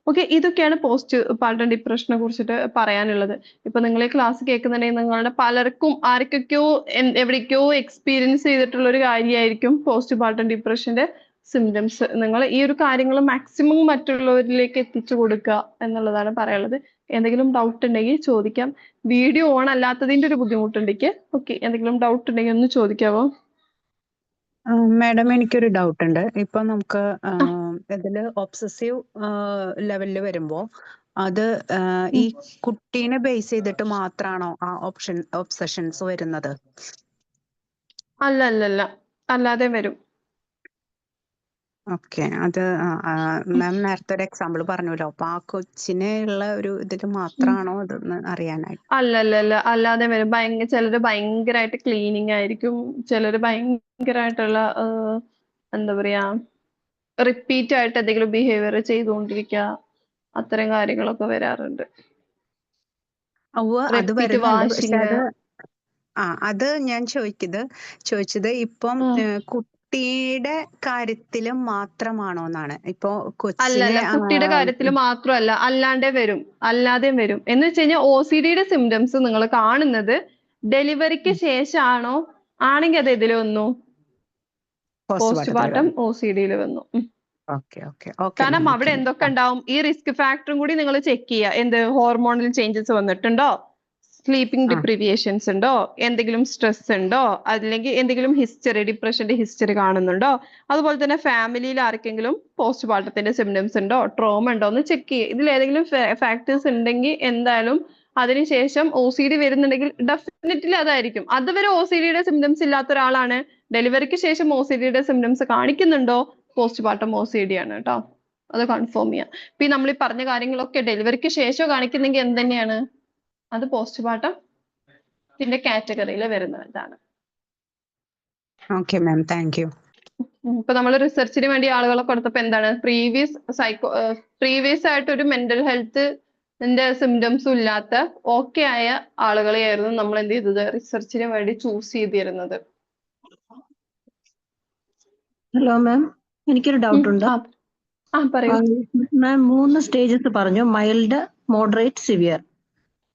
ഓക്കെ, ഇതൊക്കെയാണ് പോസ്റ്റ്പാർട്ടം ഡിപ്രഷനെ കുറിച്ചിട്ട് പറയാനുള്ളത്. ഇപ്പൊ നിങ്ങൾ ഈ ക്ലാസ് കേൾക്കുന്നുണ്ടെങ്കിൽ നിങ്ങളുടെ പലർക്കും ആർക്കൊക്കെയോ എവിടേക്കോ എക്സ്പീരിയൻസ് ചെയ്തിട്ടുള്ള ഒരു കാര്യമായിരിക്കും പോസ്റ്റ്പാർട്ടം ഡിപ്രഷന്റെ സിംറ്റംസ്. നിങ്ങൾ ഈ ഒരു കാര്യങ്ങൾ മാക്സിമം മറ്റുള്ളവരിലേക്ക് എത്തിച്ചു കൊടുക്കുക എന്നുള്ളതാണ് പറയാനുള്ളത്. എന്തെങ്കിലും ഡൗട്ട് ഉണ്ടെങ്കിൽ ചോദിക്കാം. വീഡിയോ ഓൺ അല്ലാത്തതിന്റെ ഒരു ബുദ്ധിമുട്ടുണ്ടെങ്കിൽ ഓക്കെ, എന്തെങ്കിലും ഡൗട്ട് ഉണ്ടെങ്കിൽ ഒന്ന് ചോദിക്കാവോ? മാഡം, എനിക്കൊരു ഡൗട്ട് ഉണ്ട്. ഇപ്പൊ നമുക്ക് ഇതില് ഒബ്സസീവ് ലെവലിൽ വരുമ്പോ അത് ഈ കുട്ടീനെ ബേസ് ചെയ്തിട്ട് മാത്രാണോ ആ ഒബ്സഷൻസ് വരുന്നത്? അല്ല, അല്ലാതെ വരും. ഓക്കെ, അത് മാം നേരത്തെ ഒരു എക്സാമ്പിൾ പറഞ്ഞല്ലോ, അപ്പൊ ആ കൊച്ചിനെ ഉള്ള ഒരു ഇതിൽ മാത്രമാണോ അതെന്ന് അറിയാനായിട്ട്. അല്ല, അല്ലാതെ വരും. ചിലര് ഭയങ്കരമായിട്ട് ക്ലീനിങ് ആയിരിക്കും, ചിലര് ഭയങ്കരമായിട്ടുള്ള എന്താ പറയാ, റിപ്പീറ്റ് ആയിട്ട് എന്തെങ്കിലും ബിഹേവിയർ ചെയ്തുകൊണ്ടിരിക്കുക, അത്തരം കാര്യങ്ങളൊക്കെ വരാറുണ്ട്. അത് വരുന്നുണ്ട്. പക്ഷെ അത് ഞാൻ ചോദിച്ചത് ഇപ്പം കുട്ടിയുടെ കാര്യത്തില് മാത്രമാണോ എന്നാണ് ഇപ്പൊ കൊച്ചിനെ അല്ലല്ല, കുട്ടിയുടെ കാര്യത്തിൽ മാത്രമല്ല, അല്ലാണ്ടേ വരും, അല്ലാതെയും വരും. എന്ന് വെച്ച് കഴിഞ്ഞാൽ OCDയുടെ സിംറ്റംസ് നിങ്ങൾ കാണുന്നത് ഡെലിവറിക്ക് ശേഷമാണോ? ആണെങ്കിൽ അത് ഇതിൽ വന്നു, പോസ്റ്റ്മോർട്ടം OCDയിൽ വന്നു. ഓക്കെ ഓക്കെ ഓക്കെ കാരണം അവിടെ എന്തൊക്കെ ഉണ്ടാവും, ഈ റിസ്ക് ഫാക്ടറും കൂടി നിങ്ങൾ ചെക്ക് ചെയ്യുക. എന്ത് ഹോർമോണൽ ചേഞ്ചസ് വന്നിട്ടുണ്ടോ, സ്ലീപ്പിംഗ് ഡിപ്രിവിയേഷൻസ് ഉണ്ടോ, എന്തെങ്കിലും സ്ട്രെസ് ഉണ്ടോ, അല്ലെങ്കിൽ എന്തെങ്കിലും ഹിസ്റ്ററി, ഡിപ്രഷന്റെ ഹിസ്റ്ററി കാണുന്നുണ്ടോ, അതുപോലെ തന്നെ ഫാമിലിയിൽ ആർക്കെങ്കിലും പോസ്റ്റ്മോർട്ടത്തിന്റെ സിംറ്റംസ് ഉണ്ടോ, ട്രോമ ഉണ്ടോ എന്ന് ചെക്ക് ചെയ്യുക. ഇതിൽ ഏതെങ്കിലും ഫാക്ടേഴ്സ് ഉണ്ടെങ്കിൽ എന്തായാലും അതിനുശേഷം OCD വരുന്നുണ്ടെങ്കിൽ ഡെഫിനറ്റ്ലി അതായിരിക്കും. അതുവരെ OCDയുടെ സിംറ്റംസ് ഇല്ലാത്ത ഒരാളാണ്, ഡെലിവറിക്ക് ശേഷം OCDയുടെ സിംറ്റംസ് കാണിക്കുന്നുണ്ടോ, പോസ്റ്റ്മോർട്ടം OCD ആണ് കേട്ടോ. അത് കൺഫേം ചെയ്യാം. ഇപ്പൊ നമ്മൾ ഈ പറഞ്ഞ കാര്യങ്ങളൊക്കെ ഡെലിവറിക്ക് ശേഷം കാണിക്കുന്നെങ്കിൽ എന്ത് തന്നെയാണ്, അത് പോസ്റ്റ്മോർട്ടം ഇതിന്റെ കാറ്റഗറിയിൽ വരുന്നതാണ്. Okay ma'am, thank you. ഇപ്പൊ നമ്മൾ റിസർച്ചിന് വേണ്ടി ആളുകളെ കൊടുത്തപ്പോ എന്താണ്, പ്രീവിയസ് ആയിട്ട് ഒരു മെന്റൽ ഹെൽത്ത് സിംറ്റംസും ഇല്ലാത്ത ഓക്കെ ആയ ആളുകളെയായിരുന്നു നമ്മൾ എന്ത് ചെയ്തത്, റിസർച്ചിന് വേണ്ടി ചൂസ് ചെയ്തിരുന്നത്. ഹലോ മാം, എനിക്കൊരു ഡൗട്ട് ഉണ്ട്. പറയൂ മാം. 3 സ്റ്റേജസ് പറഞ്ഞു, മൈൽഡ്, മോഡറേറ്റ്, സിവിയർ.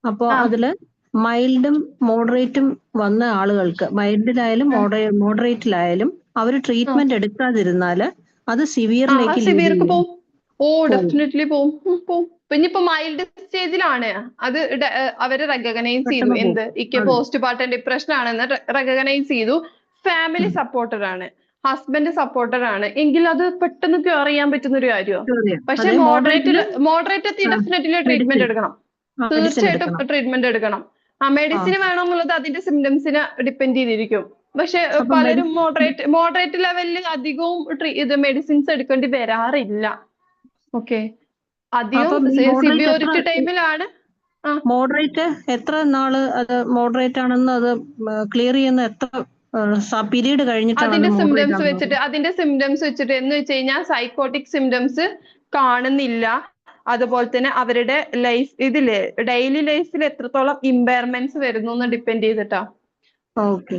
അപ്പോ അതില് മൈൽഡും മോഡറേറ്റും വന്ന ആളുകൾക്ക്, മൈൽഡിലായാലും മോഡറേറ്റിലായാലും അവർ ട്രീറ്റ്മെന്റ് എടുക്കാതിരുന്നാല് അത് സിവിയറിലേക്ക് സിവിയർക്ക് പോവും. ഓ ഡെഫിനറ്റ്ലി പോവും. പിന്നിപ്പോ മൈൽഡ് സ്റ്റേജിലാണ് അത് അവര് റെക്കഗ്നൈസ് ചെയ്തു, എന്ത് ഇക്ക് പോസ്റ്റ്മോർട്ടം ഡിപ്രഷൻ ആണെന്ന് റെക്കഗ്നൈസ് ചെയ്തു, ഫാമിലി സപ്പോർട്ടർ ആണ്, ഹസ്ബൻഡ് സപ്പോർട്ടർ ആണ്, എങ്കിൽ അത് പെട്ടെന്ന് ക്യൂർ ചെയ്യാൻ പറ്റുന്ന ഒരു കാര്യമാണ്. പക്ഷെ മോഡറേറ്റ് എത്തി ഡെഫിനറ്റ്ലി ട്രീറ്റ്മെന്റ് എടുക്കണം, തീർച്ചയായിട്ടും ട്രീറ്റ്മെന്റ് എടുക്കണം. മെഡിസിൻ വേണമെന്നുള്ളത് അതിന്റെ സിംറ്റംസിനെ ഡിപ്പെൻഡ് ചെയ്തിരിക്കും. പക്ഷെ പലരും മോഡറേറ്റ് ലെവലിൽ അധികവും ഇത് മെഡിസിൻസ് എടുക്കേണ്ടി വരാറില്ല. ഓക്കെ, അധികം സിവിയോറിറ്റി ടൈമിലാണ്. മോഡറേറ്റ് എത്ര നാള് അത് മോഡറേറ്റ് ആണെന്ന് അത് ക്ലിയർ ചെയ്യുന്ന എത്ര പീരീഡ് കഴിഞ്ഞിട്ടാണ്? അതിന്റെ സിംറ്റംസ് വെച്ചിട്ട് എന്ന് വെച്ച് കഴിഞ്ഞാൽ സൈക്കോട്ടിക് സിംറ്റംസ് കാണുന്നില്ല, അതുപോലെ തന്നെ അവരുടെ ഇതില് ഡെയിലി ലൈഫിൽ എത്രത്തോളം ഇമ്പയർമെന്റ്സ് വരുന്നു എന്ന് ഡിപ്പെൻഡ് ചെയ്തിട്ടാ. ഓക്കെ,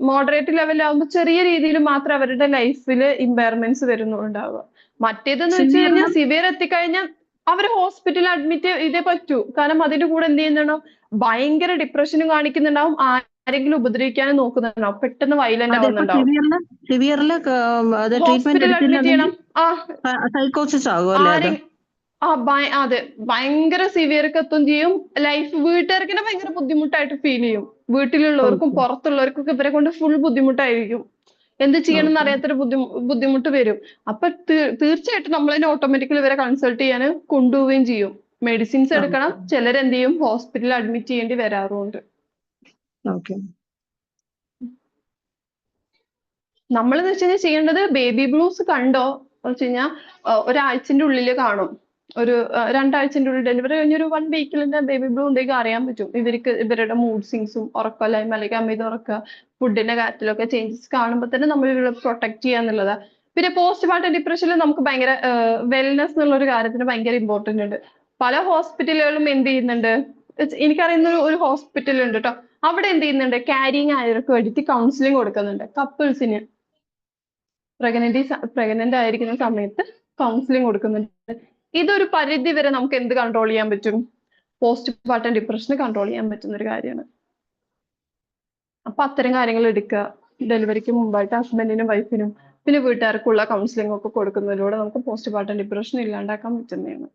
മോഡറേറ്റ് ലെവലാകുമ്പോൾ ചെറിയ രീതിയിൽ മാത്രം അവരുടെ ലൈഫിൽ ഇമ്പയർമെന്റ്സ് വരുന്നുണ്ടാവുക. മറ്റേതെന്ന് വെച്ച് കഴിഞ്ഞാൽ സിവിയർ എത്തിക്കഴിഞ്ഞാൽ അവർ ഹോസ്പിറ്റലിൽ അഡ്മിറ്റ് ചെയ്തേ പറ്റൂ. കാരണം അതിന്റെ കൂടെ എന്ത് ചെയ്യുന്നുണ്ടാവും, ഭയങ്കര ഡിപ്രഷനും കാണിക്കുന്നുണ്ടാവും, ആരെങ്കിലും ഉപദ്രവിക്കാനും നോക്കുന്നുണ്ടാവും, പെട്ടെന്ന് വയലന്റ് ആവുന്നുണ്ടാവും. ഹോസ്പിറ്റലിൽ അഡ്മിറ്റ് ചെയ്യണം. സൈക്കോസിസ് ആകും. അതെ, ഭയങ്കര സിവിയർക്ക് എത്തും ചെയ്യും. വീട്ടുകാർക്ക് തന്നെ ഭയങ്കര ബുദ്ധിമുട്ടായിട്ട് ഫീൽ ചെയ്യും. വീട്ടിലുള്ളവർക്കും പുറത്തുള്ളവർക്കും ഇവരെ കൊണ്ട് ഫുൾ ബുദ്ധിമുട്ടായിരിക്കും. എന്ത് ചെയ്യണം എന്ന് അറിയാത്തൊരു ബുദ്ധിമുട്ട് വരും. അപ്പൊ തീർച്ചയായിട്ടും നമ്മൾ തന്നെ ഓട്ടോമാറ്റിക്കലി ഇവരെ കൺസൾട്ട് ചെയ്യാൻ കൊണ്ടുപോവുകയും ചെയ്യും. മെഡിസിൻസ് എടുക്കണം, ചിലരെന്ത് ചെയ്യും, ഹോസ്പിറ്റലിൽ അഡ്മിറ്റ് ചെയ്യേണ്ടി വരാറുണ്ട്. നമ്മളെന്ന് വെച്ച് കഴിഞ്ഞാൽ ചെയ്യേണ്ടത്, ബേബി ബ്ലൂസ് കണ്ടോ വെച്ച് കഴിഞ്ഞാൽ ഒരാഴ്ചന്റെ ഉള്ളിൽ കാണും, ഒരു 2 ആഴ്ചന്റെ ഉള്ളിൽ ഡെലിവറി കഴിഞ്ഞൊരു 1 വീക്കിൽ തന്നെ ബേബി ബ്ലൂ ഉണ്ടെങ്കിൽ അറിയാൻ പറ്റും ഇവരുടെ മൂഡ് സ്വിങ്സും, ഉറക്കമില്ലായ്മ അല്ലെങ്കിൽ അമിത ഉറക്ക, ഫുഡിന്റെ കാര്യത്തിലൊക്കെ ചേഞ്ചസ് കാണുമ്പോൾ തന്നെ നമ്മൾ ഇവരെ പ്രൊട്ടക്ട് ചെയ്യാന്നുള്ളതാ. പിന്നെ പോസ്റ്റ്മോർട്ടം ഡിപ്രഷനിൽ നമുക്ക് ഭയങ്കര വെൽനെസ് എന്നുള്ള ഒരു കാര്യത്തിന് ഭയങ്കര ഇമ്പോർട്ടന്റ് ഉണ്ട്. പല ഹോസ്പിറ്റലുകളിലും എന്ത് ചെയ്യുന്നുണ്ട്, എനിക്കറിയുന്ന ഒരു ഹോസ്പിറ്റൽ ഉണ്ട് കേട്ടോ, അവിടെ എന്ത് ചെയ്യുന്നുണ്ട്, ക്യാരിങ് ആയവർക്ക് വേണ്ടിയിട്ട് കൗൺസിലിംഗ് കൊടുക്കുന്നുണ്ട്. കപ്പിൾസിന് പ്രഗ്നന്റ് ആയിരിക്കുന്ന സമയത്ത് കൗൺസിലിംഗ് കൊടുക്കുന്നുണ്ട്. ഇതൊരു പരിധി വരെ നമുക്ക് എന്ത് കൺട്രോൾ ചെയ്യാൻ പറ്റും, പോസ്റ്റ്മോർട്ടം ഡിപ്രഷന് കൺട്രോൾ ചെയ്യാൻ പറ്റുന്ന ഒരു കാര്യമാണ്. അപ്പൊ അത്തരം കാര്യങ്ങൾ എടുക്കുക. ഡെലിവറിക്ക് മുമ്പായിട്ട് ഹസ്ബൻഡിനും വൈഫിനും പിന്നെ വീട്ടുകാർക്കുള്ള കൗൺസിലിംഗ് ഒക്കെ കൊടുക്കുന്നതിലൂടെ നമുക്ക് പോസ്റ്റ്മോർട്ടം ഡിപ്രഷൻ ഇല്ലാണ്ടാക്കാൻ പറ്റുന്നതാണ്.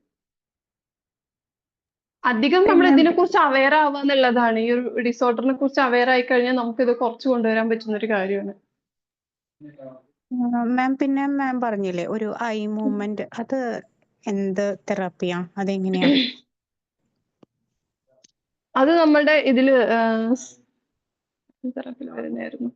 അധികം നമ്മൾ ഇതിനെ കുറിച്ച് അവെയർ ആവുക എന്നുള്ളതാണ്. ഈ ഒരു ഡിസോർഡറിനെ കുറിച്ച് അവെയർ ആയി കഴിഞ്ഞാൽ നമുക്ക് ഇത് കുറച്ച് കൊണ്ടുവരാൻ പറ്റുന്ന ഒരു കാര്യമാണ്. മാം, പിന്നെ മാം പറഞ്ഞില്ലേ ഒരു ഐ മൂവ്മെന്റ്, അത് എന്ത് തെറാപ്പിയാ, അതെങ്ങനെയാ? അത് നമ്മളുടെ ഇതില് തെറാപ്പിയിൽ വരുന്നതായിരുന്നു.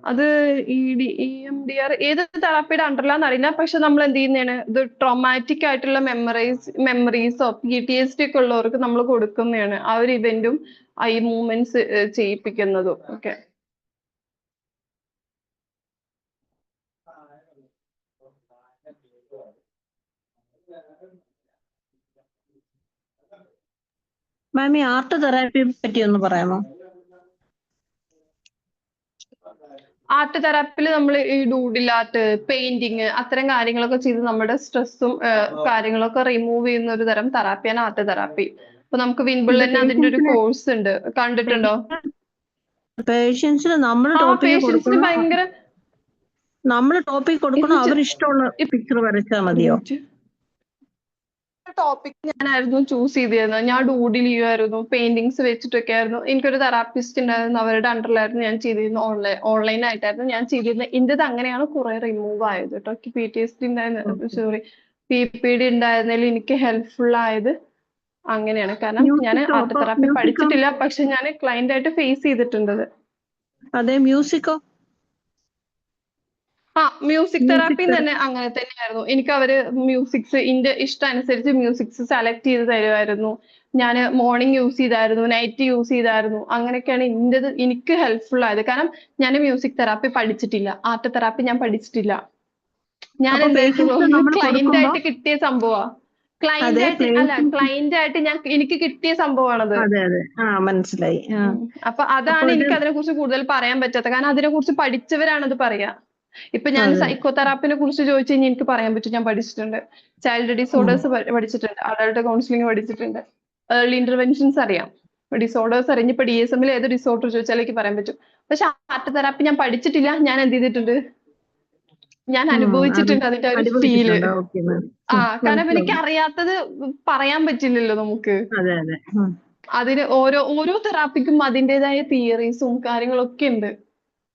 അത് EMDR ഏത് തെറാപ്പിയുടെ അണ്ടറിലാന്ന് അറിയില്ല. പക്ഷെ നമ്മൾ എന്ത് ചെയ്യുന്നതാണ്, ഇത് ട്രോമാറ്റിക് ആയിട്ടുള്ള മെമ്മറീസോ PTSD ഒക്കെ ഉള്ളവർക്ക് നമ്മൾ കൊടുക്കുന്നതാണ്. ആ ഒരു ഇവന്റും ഐ മൂവ്മെന്റ്സ് ചെയ്യിപ്പിക്കുന്നതും ഒക്കെ. മാം ഈ ആർട്ട് തെറാപ്പിയെ പറ്റി ഒന്ന് പറയാമോ? ആർട്ട് തെറാപ്പിയിൽ നമ്മൾ ഈ ഡൂഡിൽ ആർട്ട്, പെയിന്റിങ് അത്തരം കാര്യങ്ങളൊക്കെ ചെയ്ത് നമ്മുടെ സ്ട്രെസ്സും കാര്യങ്ങളൊക്കെ റിമൂവ് ചെയ്യുന്ന ഒരു തരം തെറാപ്പിയാണ് ആർട്ട് തെറാപ്പി. അപ്പൊ നമുക്ക് വിൻബിൾ തന്നെ അതിന്റെ ഒരു കോഴ്സ് ഉണ്ട്, കണ്ടിട്ടുണ്ടോ? പേഷ്യൻസിന് നമ്മൾ ആ ടോപ്പിക്ക് പേഷ്യൻസിന് കൊടുക്കണം, ഭയങ്കര നമ്മൾ ടോപ്പിക് കൊടുക്കണം, അവരിഷ്ടമുള്ള പിക്ചർ വരച്ചാൽ മതിയോ? ടോപ്പിക് ഞാനായിരുന്നു ചൂസ് ചെയ്തിരുന്നത്. ഞാൻ ഡൂഡിൽ ചെയ്യുമായിരുന്നു, പെയിന്റിങ്സ് വെച്ചിട്ടൊക്കെ ആയിരുന്നു. എനിക്കൊരു തെറാപ്പിസ്റ്റ് ഉണ്ടായിരുന്നു, അവരുടെ അണ്ടറിലായിരുന്നു ഞാൻ ചെയ്തിരുന്നത്. ഓൺലൈൻ ആയിട്ടായിരുന്നു ഞാൻ ചെയ്തിരുന്നത്. ഇന്റേത് അങ്ങനെയാണ് കുറെ റിമൂവ് ആയത് കേട്ടോ. PTSD ഉണ്ടായിരുന്ന, സോറി, PPD ഉണ്ടായിരുന്നതിൽ എനിക്ക് ഹെൽപ്ഫുൾ ആയത് അങ്ങനെയാണ്. കാരണം ഞാൻ ആർട്ട് തെറാപ്പി പഠിച്ചിട്ടില്ല, പക്ഷെ ഞാൻ ക്ലയന്റ് ആയിട്ട് ഫേസ് ചെയ്തിട്ടുണ്ട്. അതെ, മ്യൂസിക്കോ? മ്യൂസിക് തെറാപ്പിയും തന്നെ അങ്ങനെ തന്നെയായിരുന്നു. എനിക്ക് അവര് മ്യൂസിക്സ് എന്റെ ഇഷ്ടം അനുസരിച്ച് മ്യൂസിക്സ് സെലക്ട് ചെയ്ത് തരുമായിരുന്നു. ഞാൻ മോർണിംഗ് യൂസ് ചെയ്തായിരുന്നു, നൈറ്റ് യൂസ് ചെയ്തായിരുന്നു. അങ്ങനെയൊക്കെയാണ് എനിക്ക് ഹെൽപ്ഫുൾ ആയത്. കാരണം ഞാൻ മ്യൂസിക് തെറാപ്പി പഠിച്ചിട്ടില്ല, ആർട്ട് തെറാപ്പി ഞാൻ പഠിച്ചിട്ടില്ല. ഞാൻ ക്ലയന്റ് ആയിട്ട് കിട്ടിയ സംഭവമാ. ക്ലയന്റ് ആയിട്ട് എനിക്ക് കിട്ടിയ സംഭവമാണത്. മനസ്സിലായി. അപ്പൊ അതാണ് എനിക്ക് അതിനെ കുറിച്ച് കൂടുതൽ പറയാൻ പറ്റാത്തത്. കാരണം അതിനെ കുറിച്ച് പഠിച്ചവരാണത് പറയാ. ഇപ്പൊ ഞാൻ സൈക്കോ തെറാപ്പിനെ കുറിച്ച് ചോദിച്ചു കഴിഞ്ഞാൽ എനിക്ക് പറയാൻ പറ്റും ഞാൻ പഠിച്ചിട്ടുണ്ട്. ചൈൽഡ് ഡിസോർഡേഴ്സ് പഠിച്ചിട്ടുണ്ട്, അഡൾട്ട് കൗൺസിലിംഗ് പഠിച്ചിട്ടുണ്ട്, ഏർലി ഇന്റർവെൻഷൻസ് അറിയാം, ഡിസോർഡേഴ്സ് അറിയാം. ഇപ്പൊ DSM-ൽ ഏത് ഡിസോർഡർ ചോദിച്ചാൽ എനിക്ക് പറയാൻ പറ്റും. പക്ഷെ ആർട്ട് തെറാപ്പി ഞാൻ പഠിച്ചിട്ടില്ല. ഞാൻ എന്ത് ചെയ്തിട്ടുണ്ട്, ഞാൻ അനുഭവിച്ചിട്ടുണ്ട് അതിന്റെ ഒരു ഫീല്. കാരണം എനിക്ക് അറിയാത്തത് പറയാൻ പറ്റില്ലല്ലോ നമുക്ക്. അതിന് ഓരോ തെറാപ്പിക്കും അതിൻ്റെതായ തിയറീസും കാര്യങ്ങളൊക്കെ ഉണ്ട്.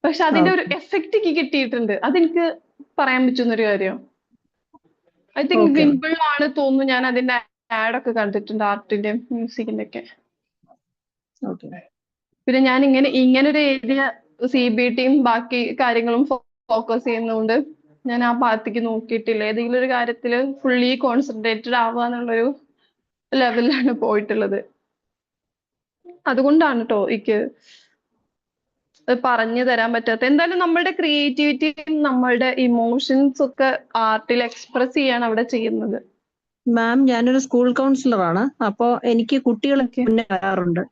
പക്ഷെ അതിന്റെ ഒരു എഫക്റ്റ് എനിക്ക് കിട്ടിയിട്ടുണ്ട്. അതെനിക്ക് പറയാൻ പറ്റുന്ന ഒരു കാര്യം. ഐ തിങ്ക് വിൻബിൾ ആണ് തോന്നുന്നു. ഞാൻ അതിന്റെ ആഡ് ഒക്കെ കണ്ടിട്ടുണ്ട്, ആർട്ടിന്റെ മ്യൂസിക്കിന്റെ ഒക്കെ. പിന്നെ ഞാൻ ഇങ്ങനെ ഒരു ഏരിയ CBTയും ബാക്കി കാര്യങ്ങളും ഫോക്കസ് ചെയ്യുന്നതുകൊണ്ട് ഞാൻ ആ ഭാഗത്തേക്ക് നോക്കിയിട്ടില്ല. ഏതെങ്കിലും ഒരു കാര്യത്തിൽ ഫുള്ളി കോൺസെൻട്രേറ്റഡ് ആവുക എന്നുള്ളൊരു ലെവലിലാണ് പോയിട്ടുള്ളത്. അതുകൊണ്ടാണ് കേട്ടോ എനിക്ക് പറഞ്ഞു തരാൻ പറ്റാത്ത. എന്തായാലും നമ്മളുടെ ക്രിയേറ്റിവിറ്റിയും നമ്മളുടെ ഇമോഷൻസ് ഒക്കെ ആർട്ടിൽ എക്സ്പ്രസ് ചെയ്യാണ് അവിടെ ചെയ്യുന്നത്. മാം, ഞാനൊരു സ്കൂൾ കൗൺസിലറാണ്. അപ്പോ എനിക്ക് കുട്ടികളൊക്കെ മുന്നേ വരാറുണ്ട്.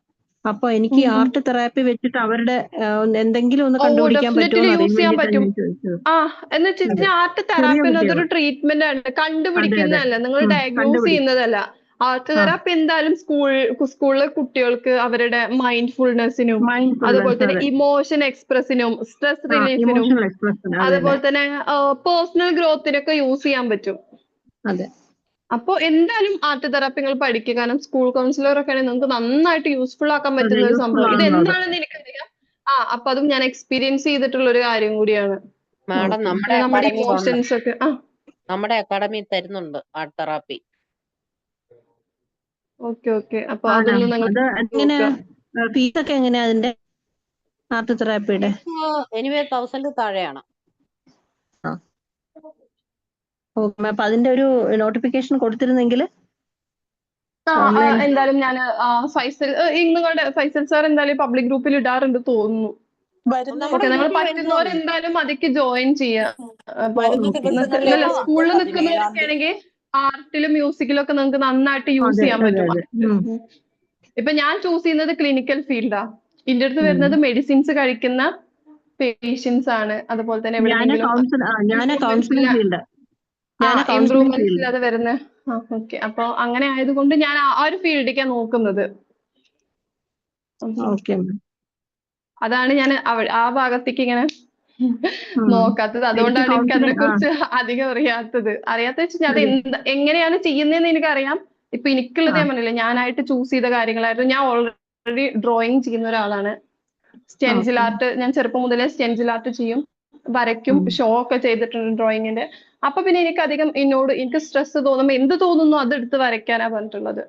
അപ്പൊ എനിക്ക് ആർട്ട് തെറാപ്പി വെച്ചിട്ട് അവരുടെ എന്തെങ്കിലും ഒന്ന് കണ്ടുപിടിക്കാൻ പറ്റുമോ യൂസ് ചെയ്യാൻ പറ്റും. എന്ന് വെച്ചാൽ ആർട്ട് തെറാപ്പി എന്നതൊരു ട്രീറ്റ്മെന്റ് ആണ്, കണ്ടുപിടിക്കുന്നതല്ല, നിങ്ങൾ ഡയഗ്നോസ് ചെയ്യുന്നതല്ല. ആർട്ട് തെറാപ്പി എന്തായാലും സ്കൂളിലെ കുട്ടികൾക്ക് അവരുടെ മൈൻഡ്ഫുൾനെസ്സിനും അതുപോലെ തന്നെ ഇമോഷൻ എക്സ്പ്രസിനും സ്ട്രെസ് റിലീഫിനും അതുപോലെ തന്നെ പേഴ്സണൽ ഗ്രോത്തിനൊക്കെ യൂസ് ചെയ്യാൻ പറ്റും. അപ്പൊ എന്തായാലും ആർട്ട് തെറാപ്പി നിങ്ങൾ പഠിക്കുക. കാരണം സ്കൂൾ കൗൺസിലർ ഒക്കെ ആണെങ്കിൽ നിങ്ങൾക്ക് നന്നായിട്ട് യൂസ്ഫുൾ ആക്കാൻ പറ്റുന്ന ഒരു സംഭവം. ഇത് എന്താണെന്ന് എനിക്കറിയാം. അപ്പൊ അതും ഞാൻ എക്സ്പീരിയൻസ് ചെയ്തിട്ടുള്ള ഒരു കാര്യം കൂടിയാണ്. നമ്മുടെ ഇമോഷൻസ് ഒക്കെ നമ്മുടെ അക്കാഡമി തരുന്നുണ്ട് ആർട്ട് തെറാപ്പി. ഓക്കെ. അപ്പൊ അതൊന്നും നിങ്ങൾ ഫീസ് ഒക്കെ എങ്ങനെയാ അതിന്റെ ആർട്ട് തെറാപ്പിയുടെ? എനിവേ 1000 താഴെയാണ്. അപ്പൊ അതിന്റെ ഒരു നോട്ടിഫിക്കേഷൻ കൊടുത്തിരുന്നെങ്കിൽ എന്തായാലും ഞാൻ ഫൈസൽ സാർ എന്തായാലും പബ്ലിക് ഗ്രൂപ്പിൽ ഇടാറുണ്ട് തോന്നുന്നു. നിങ്ങൾ പറ്റുന്നവരെന്തായാലും അതിക്ക് ജോയിൻ ചെയ്യാം. സ്കൂളിൽ നിൽക്കുന്നവരൊക്കെ ആണെങ്കിൽ ആർട്ടിലും മ്യൂസിക്കിലും ഒക്കെ നിങ്ങൾക്ക് നന്നായിട്ട് യൂസ് ചെയ്യാൻ പറ്റും. ഇപ്പൊ ഞാൻ ചൂസ് ചെയ്യുന്നത് ക്ലിനിക്കൽ ഫീൽഡാ. ഇതിന്റെ അടുത്ത് വരുന്നത് മെഡിസിൻസ് കഴിക്കുന്ന പേഷ്യൻസ് ആണ്. അതുപോലെ തന്നെ ഇംപ്രൂവ്മെന്റ്സ് ഇല്ലാതെ വരുന്ന. ഓക്കെ. അപ്പൊ അങ്ങനെ ആയതുകൊണ്ട് ഞാൻ ആ ഒരു ഫീൽഡിലേക്കാണ് നോക്കുന്നത്. അതാണ് ഞാൻ ആ ഭാഗത്തേക്ക് ഇങ്ങനെ നോക്കാത്തത്. അതുകൊണ്ടാണ് എനിക്ക് അതിനെ കുറിച്ച് അധികം അറിയാത്ത വെച്ചാൽ അത് എങ്ങനെയാണ് ചെയ്യുന്നതെന്ന് എനിക്കറിയാം. ഇപ്പൊ എനിക്കുള്ളത് ഞാൻ പറഞ്ഞില്ല, ഞാനായിട്ട് ചൂസ് ചെയ്ത കാര്യങ്ങളായിരുന്നു. ഞാൻ ഓൾറെഡി ഡ്രോയിങ് ചെയ്യുന്ന ഒരാളാണ്. സ്റ്റെൻസിൽ ആർട്ട് ഞാൻ ചെറുപ്പം മുതലേ സ്റ്റെൻസിൽ ആർട്ട് ചെയ്യും, വരയ്ക്കും, ഷോ ഒക്കെ ചെയ്തിട്ടുണ്ട് ഡ്രോയിങ്ങിന്റെ. അപ്പൊ പിന്നെ എനിക്ക് സ്ട്രെസ് തോന്നുമ്പോ എന്ത് തോന്നുന്നു അതെടുത്ത് വരയ്ക്കാനാ പറഞ്ഞിട്ടുള്ളത്,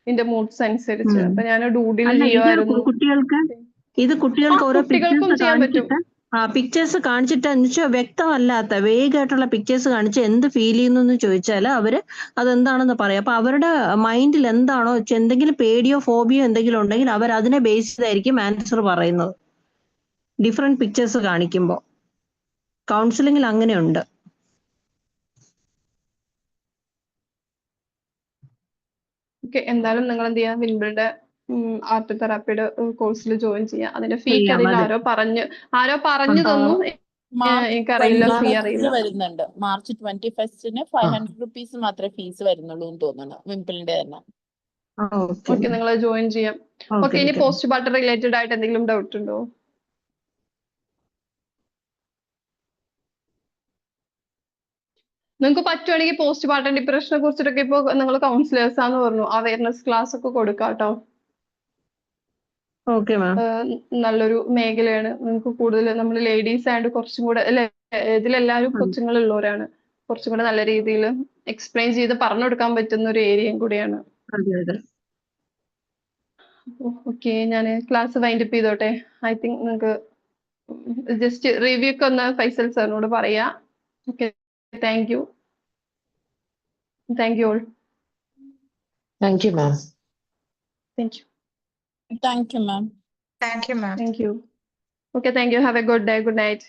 എന്റെ മൂഡ്സ് അനുസരിച്ച്. അപ്പൊ ഞാൻ ഡൂഡിൽ ചെയ്യുമായിരുന്നു. കുട്ടികൾക്ക് ഓരോ കുട്ടികൾക്കും ചെയ്യാൻ പറ്റും. പിക്ചേഴ്സ് കാണിച്ചിട്ട് എന്നുവെച്ചാൽ വ്യക്തമല്ലാത്ത വേഗമായിട്ടുള്ള പിക്ചേഴ്സ് കാണിച്ച് എന്ത് ഫീൽ ചെയ്യുന്നു എന്ന് ചോദിച്ചാൽ അവര് അതെന്താണെന്ന് പറയും. അപ്പൊ അവരുടെ മൈൻഡിൽ എന്താണോ എന്തെങ്കിലും പേടിയോ ഫോബിയോ എന്തെങ്കിലും ഉണ്ടെങ്കിൽ അവർ അതിനെ ബേസ് ചെയ്തായിരിക്കും ആൻസർ പറയുന്നത്. ഡിഫറെന്റ് പിക്ചേഴ്സ് കാണിക്കുമ്പോൾ കൗൺസിലിംഗിൽ അങ്ങനെയുണ്ട്. ഓക്കെ, എന്തായാലും നിങ്ങൾ എന്ത് ചെയ്യാം, വിൻബിളുടെ ആർട്ട് തെറാപ്പിയുടെ കോഴ്സിൽ ജോയിൻ ചെയ്യാം. അതിന്റെ ഫീ അറിയില്ല, ആരോ പറഞ്ഞു തന്നു, എനിക്കറിയില്ല, ഫീ അറിയില്ല. വരുന്നുണ്ട് മാർച്ച് 21 500 റുപ്പീസ് മാത്രമേ ഫീസ് വരുന്നുള്ളൂ എന്ന് തോന്നുന്നു വിംപിളിന്റെ തന്നെ. ഓക്കെ, നിങ്ങൾ ജോയിൻ ചെയ്യാം. ഓക്കെ, ഇനി പോസ്റ്റ് പാർട്ടം റിലേറ്റഡ് ആയിട്ട് എന്തെങ്കിലും ഡൗട്ട് ഉണ്ടോ? നിങ്ങൾക്ക് പറ്റുവാണെങ്കിൽ പോസ്റ്റ് പാർട്ടം ഡിപ്രഷനെ കുറിച്ചിട്ടൊക്കെ ഇപ്പൊ നിങ്ങൾ കൗൺസിലേഴ്സ് ആന്ന് പറഞ്ഞു, അവയർനെസ് ക്ലാസ് ഒക്കെ കൊടുക്കാം കേട്ടോ. Okay ma'am. നല്ലൊരു മേഖലയാണ്. നിങ്ങൾക്ക് കൂടുതൽ നമ്മൾ ലേഡീസ് ആയതുകൊണ്ട് കുറച്ചും കൂടെ അല്ലെ, ഇതിലെല്ലാവരും കൊച്ചുങ്ങളുള്ളവരാണ്, കുറച്ചും കൂടെ നല്ല രീതിയിൽ എക്സ്പ്ലെയിൻ ചെയ്ത് പറഞ്ഞു കൊടുക്കാൻ പറ്റുന്ന ഒരു ഏരിയയും കൂടിയാണ്. ഓക്കെ, ഞാൻ ക്ലാസ് വൈൻഡ് അപ്പ് ചെയ്തോട്ടെ. ഐ തിങ്ക് നിങ്ങൾക്ക് ജസ്റ്റ് റിവ്യൂ ഒക്കെ ഒന്ന് ഫൈസൽ സാറിനോട് പറയാ. Okay, thank you. Thank you all. Thank you, ma'am. Thank you. Thank you, ma'am. Thank you. Okay, thank you. Have a good day. Good night.